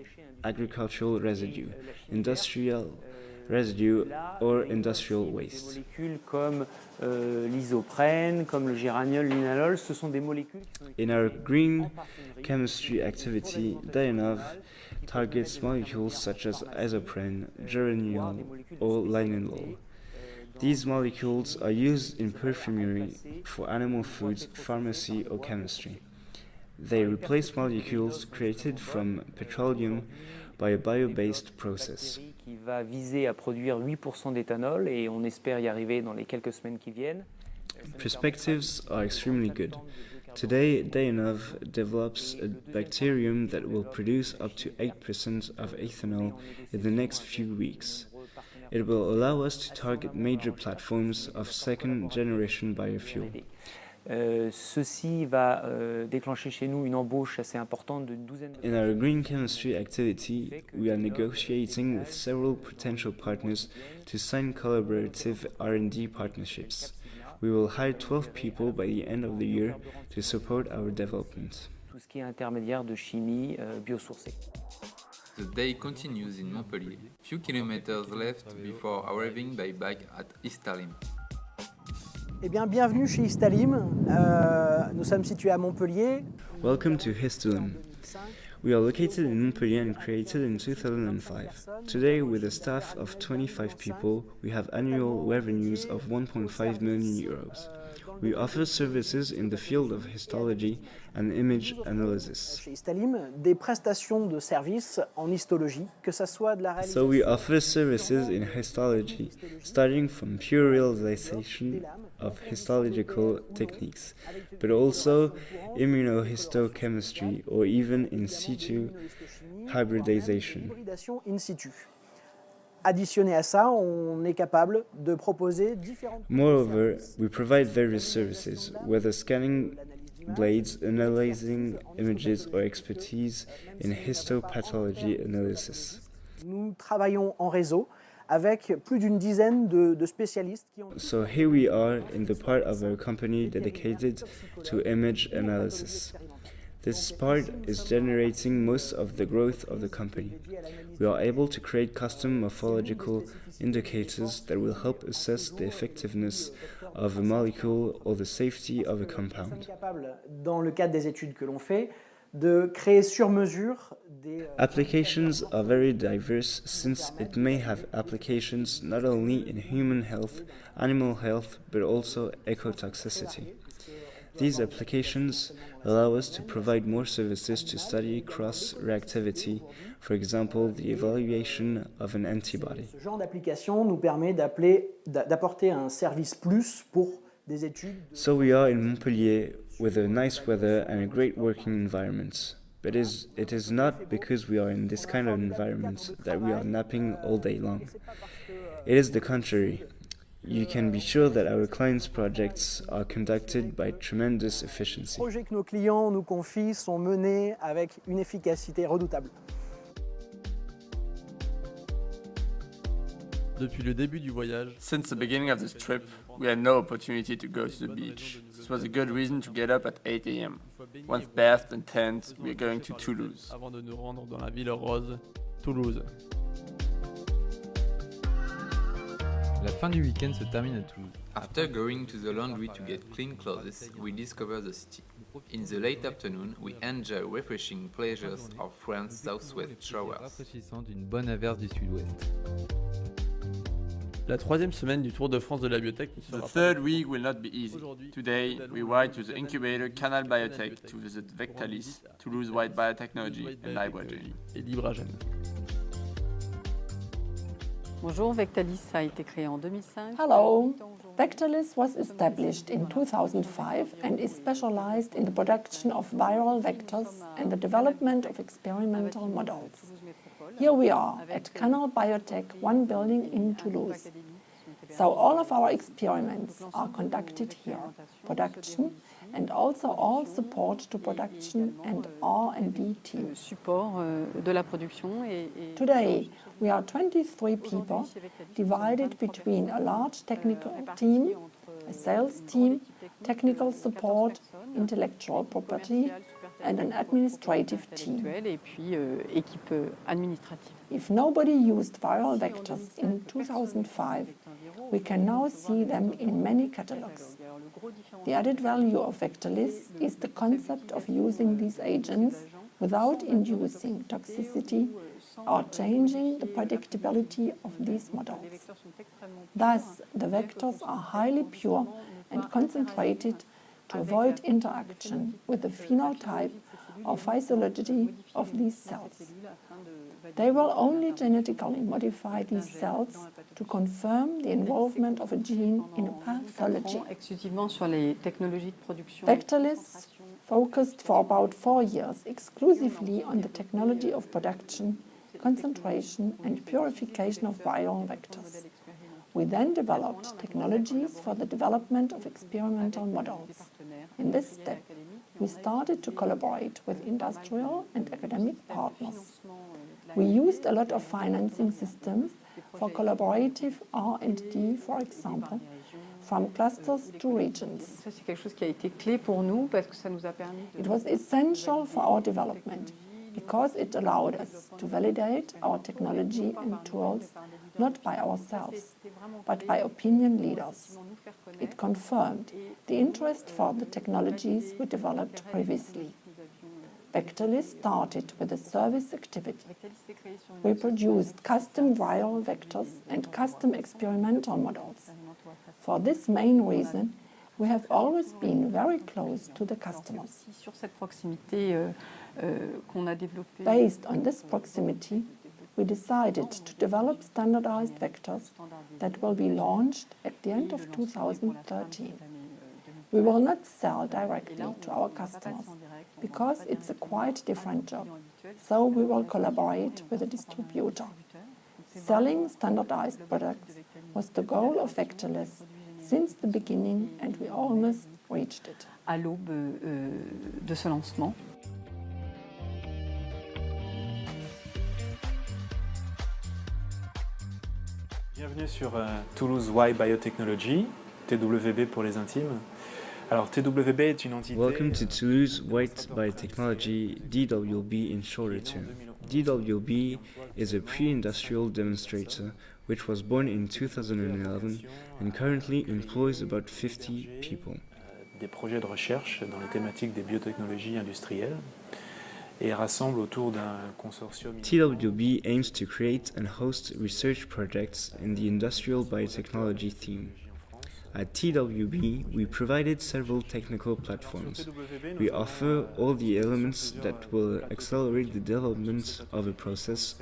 agricultural residue, industrial residue, or industrial waste. Des molécules comme l'isoprène, comme le géraniol, l'inalol, ce sont des molécules qui sont In our green chemistry activity, Deinove targets molecules such as isoprene, geraniol, or linalool. These molecules are used in perfumery, for animal foods, pharmacy, or chemistry. They replace molecules created from petroleum by a bio-based process. qui va viser à produire 8% d'éthanol et on espère y arriver dans les quelques semaines qui viennent. Perspectives are extremely good. Today, Deinove develops a bacterium that will produce up to 8% of ethanol in the next few weeks. It will allow us to target major platforms of second-generation biofuel. Ceci va déclencher chez nous une embauche assez importante d'une douzaine de... In our green chemistry activity, we are negotiating with several potential partners to sign collaborative R&D partnerships. We will hire 12 people by the end of the year to support our development. Tout ce qui est intermédiaire de chimie biosourcée. The day continues in Montpellier, few kilometers left before arriving by bike at Istalim. Eh bien, bienvenue chez Istalim. Nous sommes situés à Montpellier. Welcome to Histalim. We are located in Montpellier and created in 2005. Today, with a staff of 25 people, we have annual revenues of 1.5 million euros. We offer services in the field of histology and image analysis. Chez Istalim, des prestations de services en histologie, que ça soit de la réalisation. So we offer services in histology, starting from pure realization of histological techniques, but also immunohistochemistry or even in situ hybridization. Hybridation in situ. Additionné à ça, on est capable de proposer différentes... Moreover, we provide various services, whether scanning blades, analyzing images, or expertise in histopathology analysis. Nous travaillons en réseau avec plus d'une dizaine de spécialistes qui ont... So here we are in the part of our company dedicated to image analysis. This part is generating most of the growth of the company. We are able to create custom morphological indicators that will help assess the effectiveness of a molecule or the safety of a compound. Dans le cadre des études que l'on fait, de créer sur mesure des... Applications are very diverse since it may have applications not only in human health, animal health, but also ecotoxicity. These applications allow us to provide more services to study cross-reactivity, for example, the evaluation of an antibody. Ce genre d'application nous permet d'apporter un service plus pour des études. So we are in Montpellier with a nice weather and a great working environment. But it is not because we are in this kind of environment that we are napping all day long. It is the contrary. You can be sure that our clients' projects are conducted by tremendous efficiency. Les projets que nos clients nous confient sont menés avec une efficacité redoutable. Depuis le début du voyage, since the beginning of this trip, we had no opportunity to go to the beach. This was a good reason to get up at 8 a.m. Once bathed and tanned, we are going to Toulouse. Avant de nous rendre dans la ville rose, Toulouse. La fin du week-end se termine à Toulouse. After going to the laundry to get clean clothes, we discover the city. In the late afternoon, we enjoy refreshing pleasures of France's southwest shores. Rafraîchissant d'une bonne averse du sud-ouest. La troisième semaine du Tour de France de Labiotech. The third week will not be easy. Today, we ride to the incubator Canal Biotech to visit Vectalis, Toulouse White Biotechnology and Library. Et Libragène. Bonjour, Vectalis a été créé en 2005. Hello. Vectalis was established in 2005 and is specialized in the production of viral vectors and the development of experimental models. Here we are at Canal Biotech, one building in Toulouse. So all of our experiments are conducted here. Production and also all support to production and R&D teams. Support de la production Today, we are 23 people divided between a large technical team, a sales team, technical support, intellectual property, and an administrative team. Et puis équipe administrative. If nobody used viral vectors in 2005, we can now see them in many catalogs. The added value of Vectorless is the concept of using these agents without inducing toxicity or changing the predictability of these models. Thus, the vectors are highly pure and concentrated to avoid interaction with the phenotype or physiology of these cells. They will only genetically modify these cells to confirm the involvement of a gene in a pathology. Vectorless focused for about 4 years exclusively on the technology of production, concentration and purification of viral vectors. We then developed technologies for the development of experimental models. In this step, we started to collaborate with industrial and academic partners. We used a lot of financing systems for collaborative R&D, for example, from clusters to regions. It was essential for our development because it allowed us to validate our technology and tools not by ourselves, but by opinion leaders. It confirmed the interest for the technologies we developed previously. Vectorless started with a service activity. We produced custom viral vectors and custom experimental models. For this main reason, we have always been very close to the customers. Based on this proximity, we decided to develop standardized vectors that will be launched at the end of 2013. We will not sell directly to our customers because it's a quite different job, so we will collaborate with a distributor. Selling standardized products was the goal of Vectorless since the beginning and we almost reached it. À l'aube de ce lancement. Bienvenue sur Toulouse Y Biotechnology, TWB pour les intimes. Alors TWB est une entité. Welcome to Toulouse White Biotechnology, DWB in shorter term. DWB is a pre-industrial demonstrator which was born in 2011 and currently employs about 50 people. Des projets de recherche dans les thématiques des biotechnologies industrielles et rassemble autour d'un consortium. TWB aims to create and host research projects in the industrial biotechnology theme. At TWB, we provided several technical platforms. We offer all the elements that will accelerate the development of a process,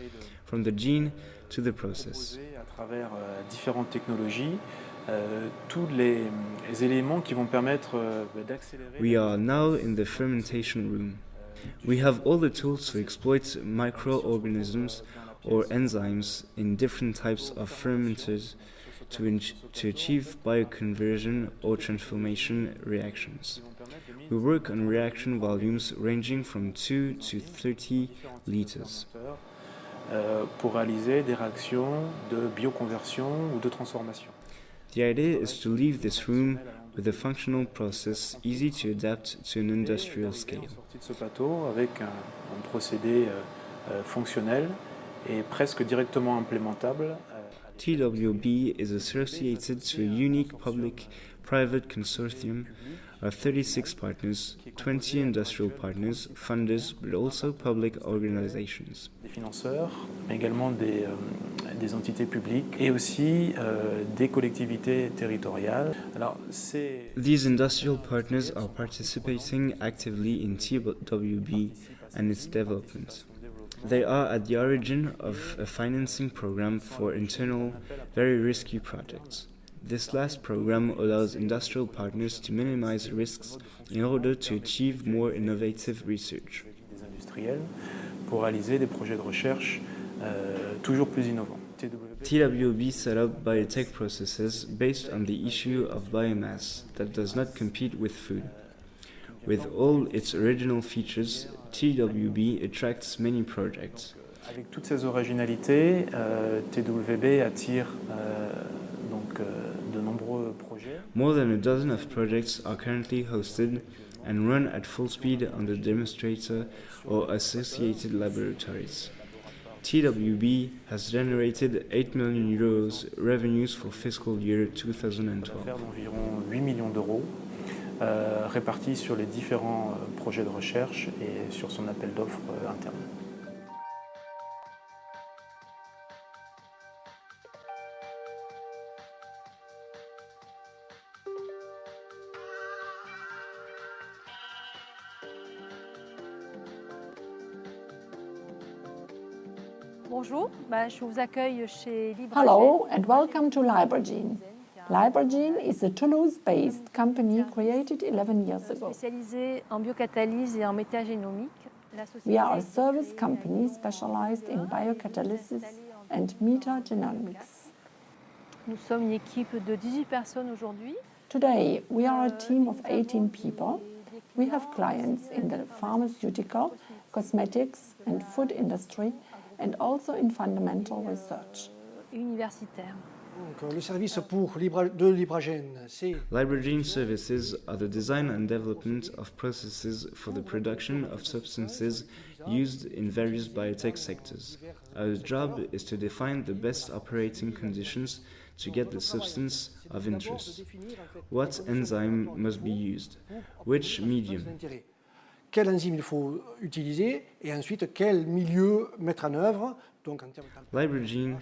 from the gene to the process. À travers différentes technologies, tous les éléments qui vont permettre d'accélérer. We are now in the fermentation room. We have all the tools to exploit microorganisms or enzymes in different types of fermenters to achieve bioconversion or transformation reactions. We work on reaction volumes ranging from 2 to 30 liters. Pour réaliser des réactions de bioconversion ou de transformation. The idea is to leave this room with a functional process easy to adapt to an industrial scale. Sortie de ce plateau avec un procédé fonctionnel et presque directement implémentable. TWB is associated to a unique public-private consortium of 36 partners, 20 industrial partners, funders, but also public organizations. Des financeurs, mais également des entités publiques et aussi des collectivités territoriales. Alors, these industrial partners are participating actively in TWB and its development. They are at the origin of a financing program for internal, very risky projects. This last program allows industrial partners to minimize risks in order to achieve more innovative research. Des industriels pour réaliser des projets de recherche toujours plus innovants. TWB set up biotech processes based on the issue of biomass that does not compete with food. With all its original features, TWB attracts many projects. Avec toutes ces originalités, TWB attire de nombreux projets. More than a dozen of projects are currently hosted and run at full speed on the demonstrator or associated laboratories. TWB has generated 8 million euros revenues for fiscal year 2012. D'environ 8 millions d'euros répartis sur les différents projets de recherche et sur son appel d'offres interne. Bonjour, je vous accueille chez Hybrigenics. Hello and welcome to Labiotech. Labiotech is a Toulouse-based company created 11 years ago. Spécialisée en biocatalyse et en métagénomique. We are a service company specialized in biocatalysis and metagenomics. Nous sommes une équipe de 18 personnes aujourd'hui. Today, we are a team of 18 people. We have clients in the pharmaceutical, cosmetics and food industry and also in fundamental research. Universitaire. Le service de Hybrigenics, c'est Hybrigenics services are the design and development of processes for the production of substances used in various biotech sectors. Our job is to define the best operating conditions to get the substance of interest. What enzyme must be used? Which medium? Quel enzyme il faut utiliser et ensuite quel milieu mettre en œuvre. Hybrigenics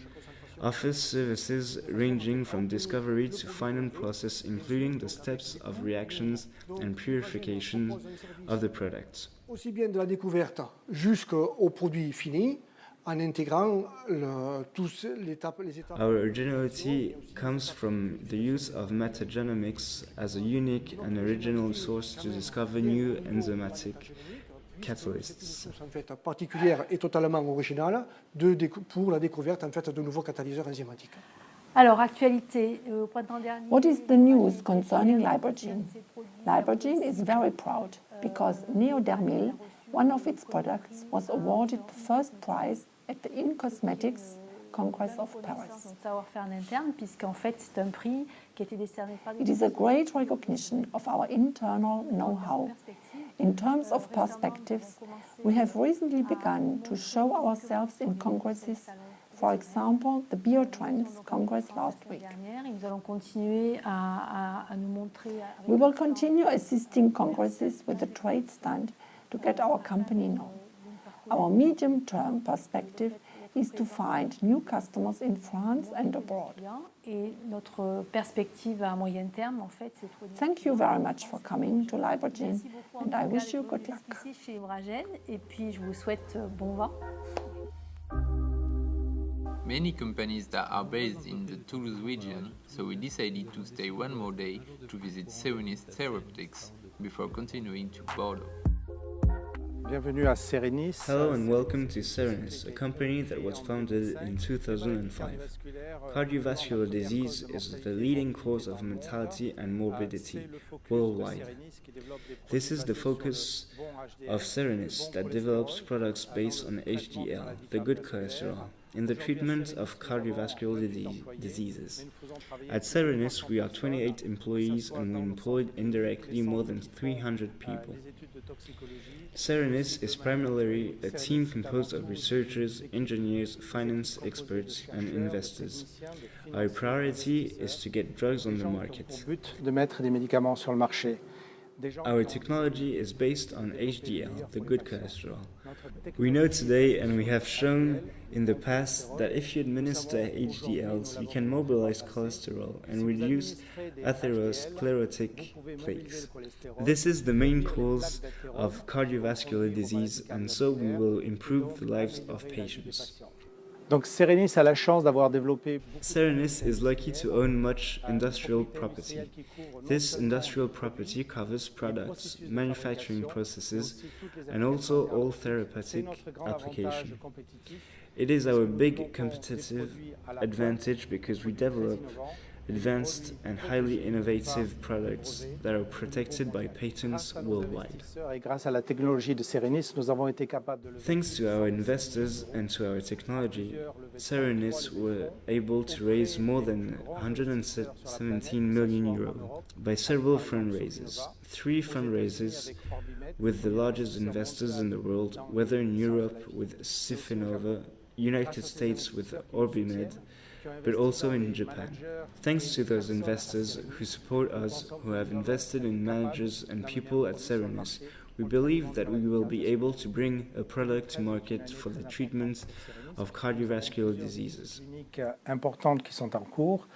offers services ranging from discovery to final process, including the steps of reactions and purification of the products. Aussi bien de la découverte jusqu'au produit fini, en intégrant les étapes. Our originality comes from the use of metagenomics as a unique and original source to discover new enzymatic catalysts. En fait, particulière et totalement originale pour la découverte en fait de nouveaux catalyseurs enzymatiques. Alors, actualité, au printemps dernier. What is the news concerning Labiotech? Labiotech is very proud because Neodermil, one of its products, was awarded the first prize at the InCosmetics Congress of Paris. Savoir-faire en interne, puisqu'en fait, c'est un prix qui a été décerné par It is a great recognition of our internal know-how. In terms of perspectives, we have recently begun to show ourselves in congresses, for example, the Biotrends Congress last week. We will continue assisting congresses with a trade stand to get our company known. Our medium-term perspective is to find new customers in France and abroad. Et notre perspective à moyen terme, en fait, c'est Thank you very much for coming to Labiotech, and I wish you good luck. Ici chez Hybrigenics, et puis je vous souhaite bon vent. Many companies that are based in the Toulouse region, so we decided to stay one more day to visit Serenis Therapeutics before continuing to Bordeaux. Bienvenue à Serenis. Hello and welcome to Serenis, a company that was founded in 2005. Cardiovascular disease is the leading cause of mortality and morbidity worldwide. This is the focus of Serenis that develops products based on HDL, the good cholesterol, in the treatment of cardiovascular diseases. At Serenis, we are 28 employees and we employed indirectly more than 300 people. Serenis is primarily a team composed of researchers, engineers, finance experts, and investors. Our priority is to get drugs on the market. De mettre des médicaments sur le marché. Our technology is based on HDL, the good cholesterol. We know today, and we have shown in the past, that if you administer HDLs, you can mobilize cholesterol and reduce atherosclerotic plaques. This is the main cause of cardiovascular disease, and so we will improve the lives of patients. Donc Serenis a la chance d'avoir développé. Serenis is lucky to own much industrial property. This industrial property covers products, manufacturing processes, and also all therapeutic applications. It is our big competitive advantage because we develop advanced and highly innovative products that are protected by patents worldwide. Et grâce à la technologie de Serenis, nous avons été capables de lever. Thanks to our investors and to our technology, Serenis were able to raise more than 117 million euro by several fundraisers. 3 fundraisers with the largest investors in the world, whether in Europe with Sifinova, United States with Orbimed, but also in Japan. Thanks to those investors who support us, who have invested in managers and people at Serenis, we believe that we will be able to bring a product to market for the treatment of cardiovascular diseases. Importantes qui sont en cours.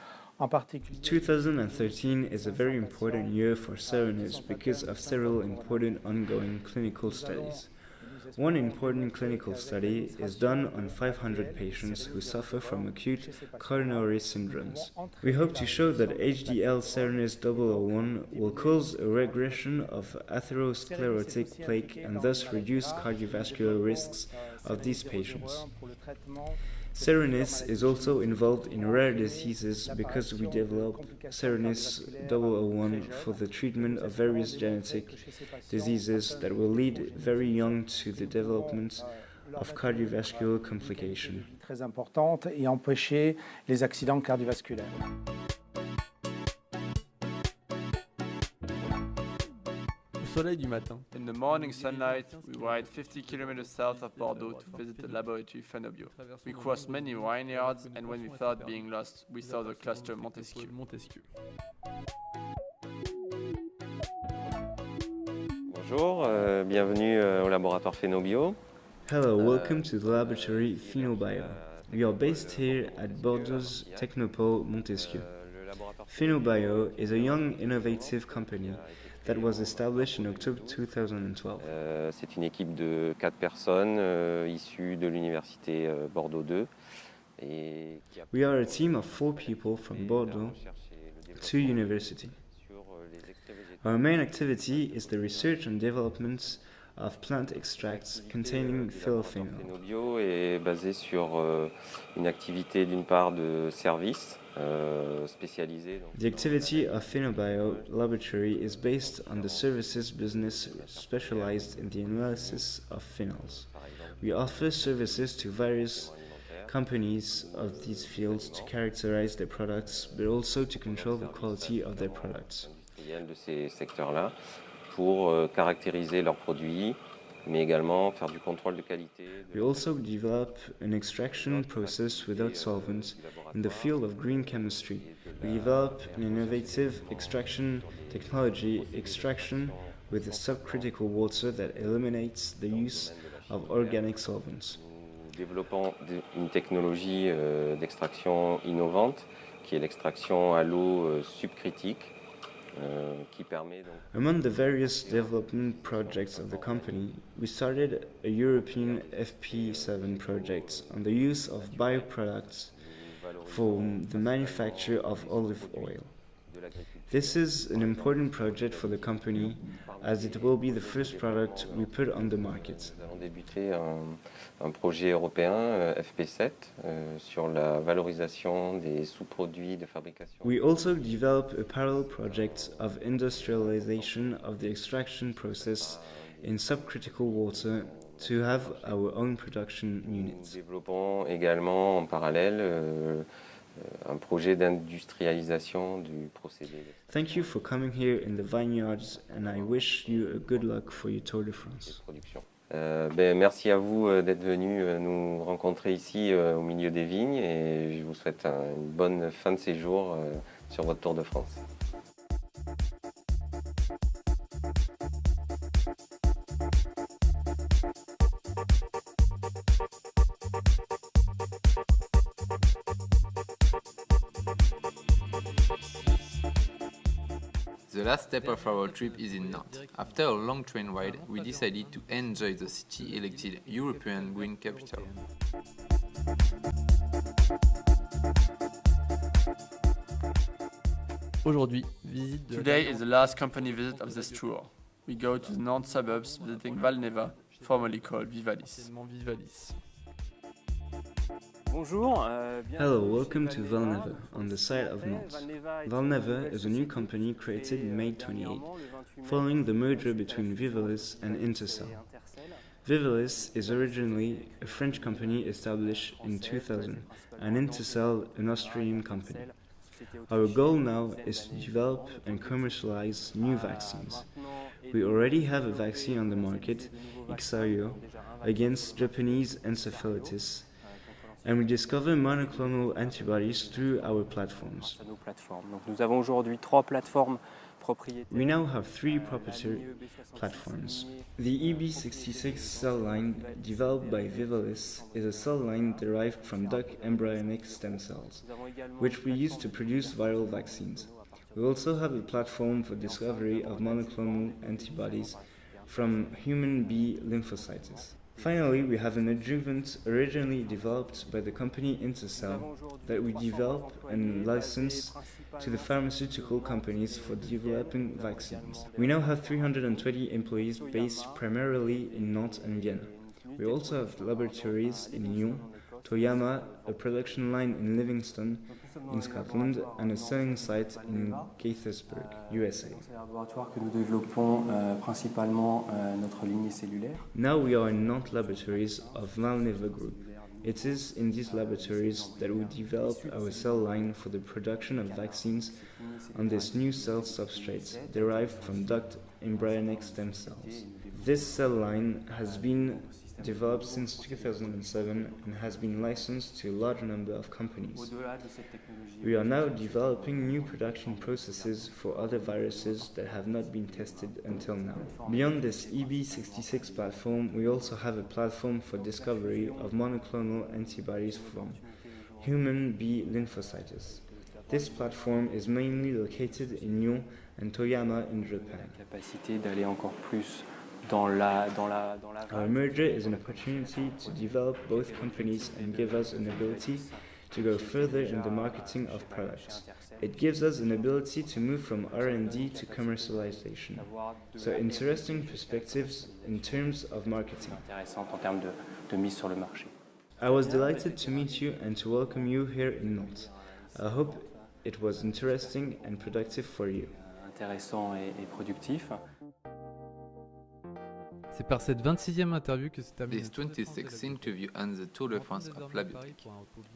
2013 is a very important year for Serenis because of several important ongoing clinical studies. One important clinical study is done on 500 patients who suffer from acute coronary syndromes. We hope to show that HDL Serenis 001 will cause a regression of atherosclerotic plaque and thus reduce cardiovascular risks of these patients. Serenis is also involved in rare diseases because we develop Serenis 001 for the treatment of various genetic diseases that will lead very young to the development of cardiovascular complications. Très importante et empêcher les accidents cardiovasculaires. Soleil du matin. In the morning sunlight, we ride 50 kilometers south of Bordeaux to visit the laboratory Fenobio. We crossed many vineyards, and when we thought being lost, we saw the cluster Montesquieu. Bonjour, bienvenue au laboratoire Fenobio. Hello, welcome to the laboratory Phenobio. We are based here at Bordeaux's Technopole Montesquieu. Phenobio is a young, innovative company that was established in October 2012. C'est une équipe de 4 personnes issues de l'université Bordeaux 2. We are a team of 4 people from Bordeaux 2 University. Our main activity is the research and development of plant extracts containing phyllophenol. Fenobio est basé sur une activité d'une part de service spécialisé. The activity of Phenobio Laboratory is based on the services business specialized in the analysis of phenols. We offer services to various companies of these fields to characterize their products, but also to control the quality of their products. De ces secteurs-là pour caractériser leurs produits, mais également faire du contrôle de qualité. We also develop an extraction process without solvents in the field of green chemistry. We develop an innovative extraction technology, extraction with a subcritical water that eliminates the use of organic solvents. Nous développons une technologie d'extraction innovante qui est l'extraction à l'eau subcritique. Among the various development projects of the company, we started a European FP7 project on the use of bioproducts for the manufacture of olive oil. This is an important project for the company as it will be the first product we put on the market. Nous avons débuté un projet européen FP7 sur la valorisation des sous-produits de fabrication. We also develop a parallel project of industrialization of the extraction process in subcritical water to have our own production units. Nous développons également en parallèle un projet d'industrialisation du procédé. Thank you for coming here in the vineyards and I wish you a good luck for your Tour de France. Merci à vous d'être venus nous rencontrer ici au milieu des vignes et je vous souhaite une bonne fin de séjour sur votre Tour de France. The last step of our trip is in Nantes. After a long train ride, we decided to enjoy the city elected European Green Capital. Aujourd'hui, visite de... Today is the last company visit of this tour. We go to the Nantes suburbs visiting Valneva, formerly called Vivalis. Hello, welcome to Valneva, on the site of Nantes. Valneva is a new company created in May 28, following the merger between Vivalis and Intercell. Vivalis is originally a French company established in 2000, and Intercell an Australian company. Our goal now is to develop and commercialize new vaccines. We already have a vaccine on the market, Hygieia, against Japanese encephalitis, and we discover monoclonal antibodies through our platforms. We now have 3 proprietary platforms. The EB66 cell line developed by Vivalis is a cell line derived from duck embryonic stem cells, which we use to produce viral vaccines. We also have a platform for discovery of monoclonal antibodies from human B lymphocytes. Finally, we have an adjuvant originally developed by the company Intercell that we develop and license to the pharmaceutical companies for developing vaccines. We now have 320 employees based primarily in Nantes and Vienna. We also have laboratories in Lyon, Toyama, a production line in Livingston, in Scotland, and a selling site in Gaithersburg, USA. Now we are in Nantes laboratories of Valneva Group. It is in these laboratories that we develop our cell line for the production of vaccines on this new cell substrate derived from duct embryonic stem cells. This cell line has been developed since 2007 and has been licensed to a large number of companies. We are now developing new production processes for other viruses that have not been tested until now. Beyond this EB66 platform, we also have a platform for discovery of monoclonal antibodies from human B lymphocytes. This platform is mainly located in Lyon and Toyama in Japan. Our merger is an opportunity to develop both companies and give us an ability to go further in the marketing of products. It gives us an ability to move from R&D to commercialization. So interesting perspectives in terms of marketing. I was delighted to meet you and to welcome you here in Nantes. I hope it was interesting and productive for you. C'est par cette 26e interview que se termine. This 26th interview ends the Tour de France of Labiotech.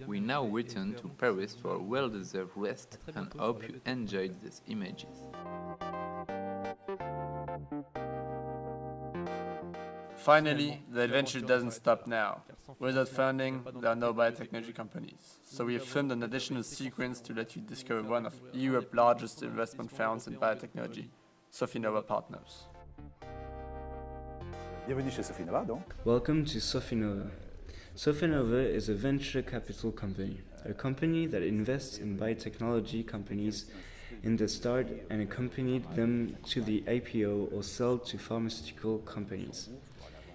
We now return to Paris for a well-deserved rest and hope you enjoyed these images. Finally, the adventure doesn't stop now. Without funding, there are no biotechnology companies. So we have filmed an additional sequence to let you discover one of Europe's largest investment funds in biotechnology, Sofinova Partners. Bienvenue chez Sofinova, donc. Welcome to Sofinova. Sofinova is a venture capital company, a company that invests in biotechnology companies in the start and accompanied them to the IPO or sell to pharmaceutical companies.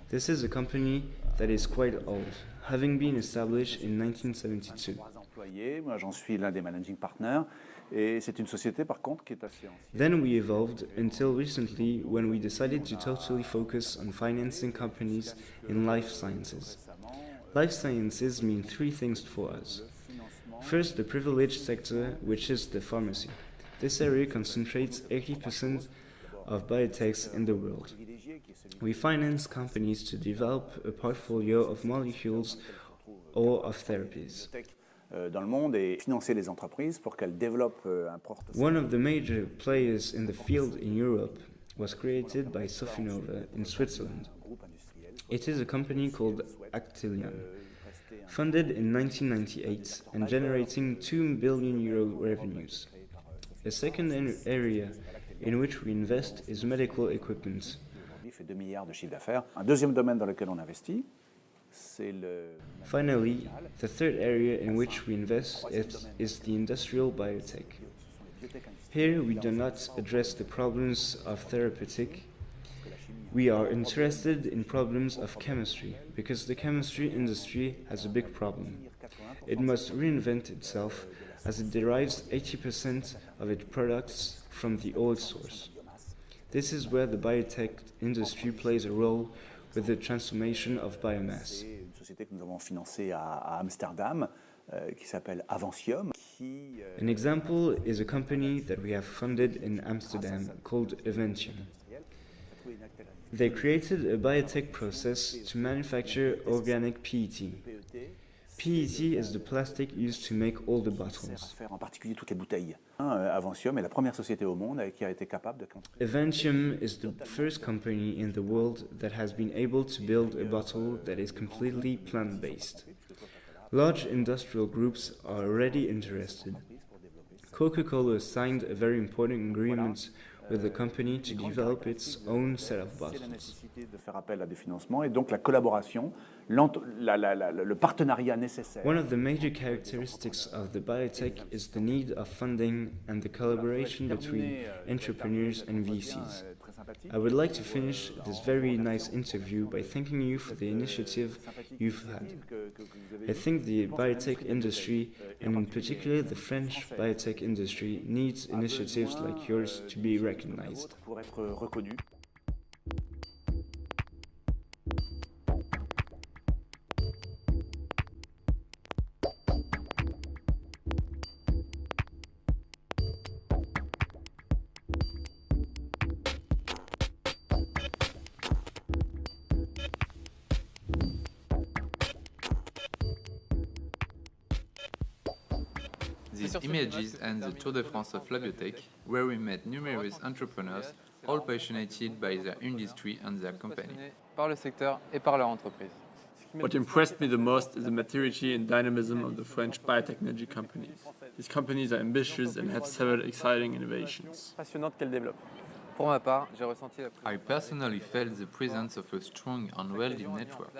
This is a company that is quite old, having been established in 1972. Moi, j'en suis l'un des managing partners. Et c'est une société par contre qui est assez ancienne. Then we evolved until recently when we decided to totally focus on financing companies in life sciences. Life sciences mean 3 things for us. First, the privileged sector, which is the pharmacy. This area concentrates 80% of biotechs in the world. We finance companies to develop a portfolio of molecules or of therapies. Dans le monde et financer les entreprises pour qu'elles développent un portefeuille. One of the major players in the field in Europe was created by Sofinova in Switzerland. It is a company called Actelion, funded in 1998 and generating €2 billion revenues. A second area in which we invest is medical equipment. Il fait 2 milliards de chiffre d'affaires. Un deuxième domaine dans lequel on investit. Finally, the third area in which we invest is the industrial biotech. Here we do not address the problems of therapeutic. We are interested in problems of chemistry, because the chemistry industry has a big problem. It must reinvent itself as it derives 80% of its products from the old source. This is where the biotech industry plays a role with the transformation of biomass. société que nous avons financée à Amsterdam, qui s'appelle Avancium. An example is a company that we have funded in Amsterdam called Avancium. They created a biotech process to manufacture organic PET. PET is the plastic used to make all the bottles. En particulier toutes les bouteilles. Avancium est la première société au monde qui a été capable de construire. Avancium is the first company in the world that has been able to build a bottle that is completely plant-based. Large industrial groups are already interested. Coca-Cola signed a very important agreement with the company to develop its own set of bottles. De faire appel à des financements et donc la collaboration, le partenariat nécessaire. One of the major characteristics of the biotech is the need of funding and the collaboration between entrepreneurs and VCs. I would like to finish this very nice interview by thanking you for the initiative you've had. I think the biotech industry, and in particular the French biotech industry, needs initiatives like yours to be recognized. Pour être reconnu. These images and the Tour de France of Labiotech, where we met numerous entrepreneurs, all passionate by their industry and their company. Par le secteur et par leur entreprise. What impressed me the most is the maturity and dynamism of the French biotechnology companies. These companies are ambitious and have several exciting innovations. Passionnante qu'elle développe. Pour ma part, j'ai ressenti la I personally felt the presence of a strong and wealthy network.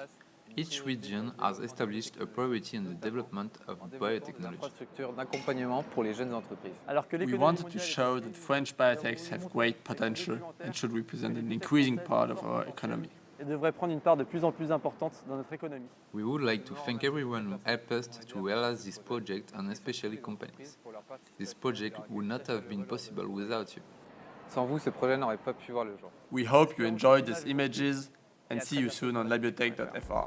Each region has established a priority in the development of biotechnology. structure d'accompagnement pour les jeunes entreprises. We wanted to show that French biotechs have great potential and should represent an increasing part of our economy. Et devrait prendre une part de plus en plus importante dans notre économie. We would like to thank everyone who helped us to realize this project and especially companies. This project would not have been possible without you. Sans vous, ce projet n'aurait pas pu voir le jour. We hope you enjoyed these images and see you soon on Labiotech.fr.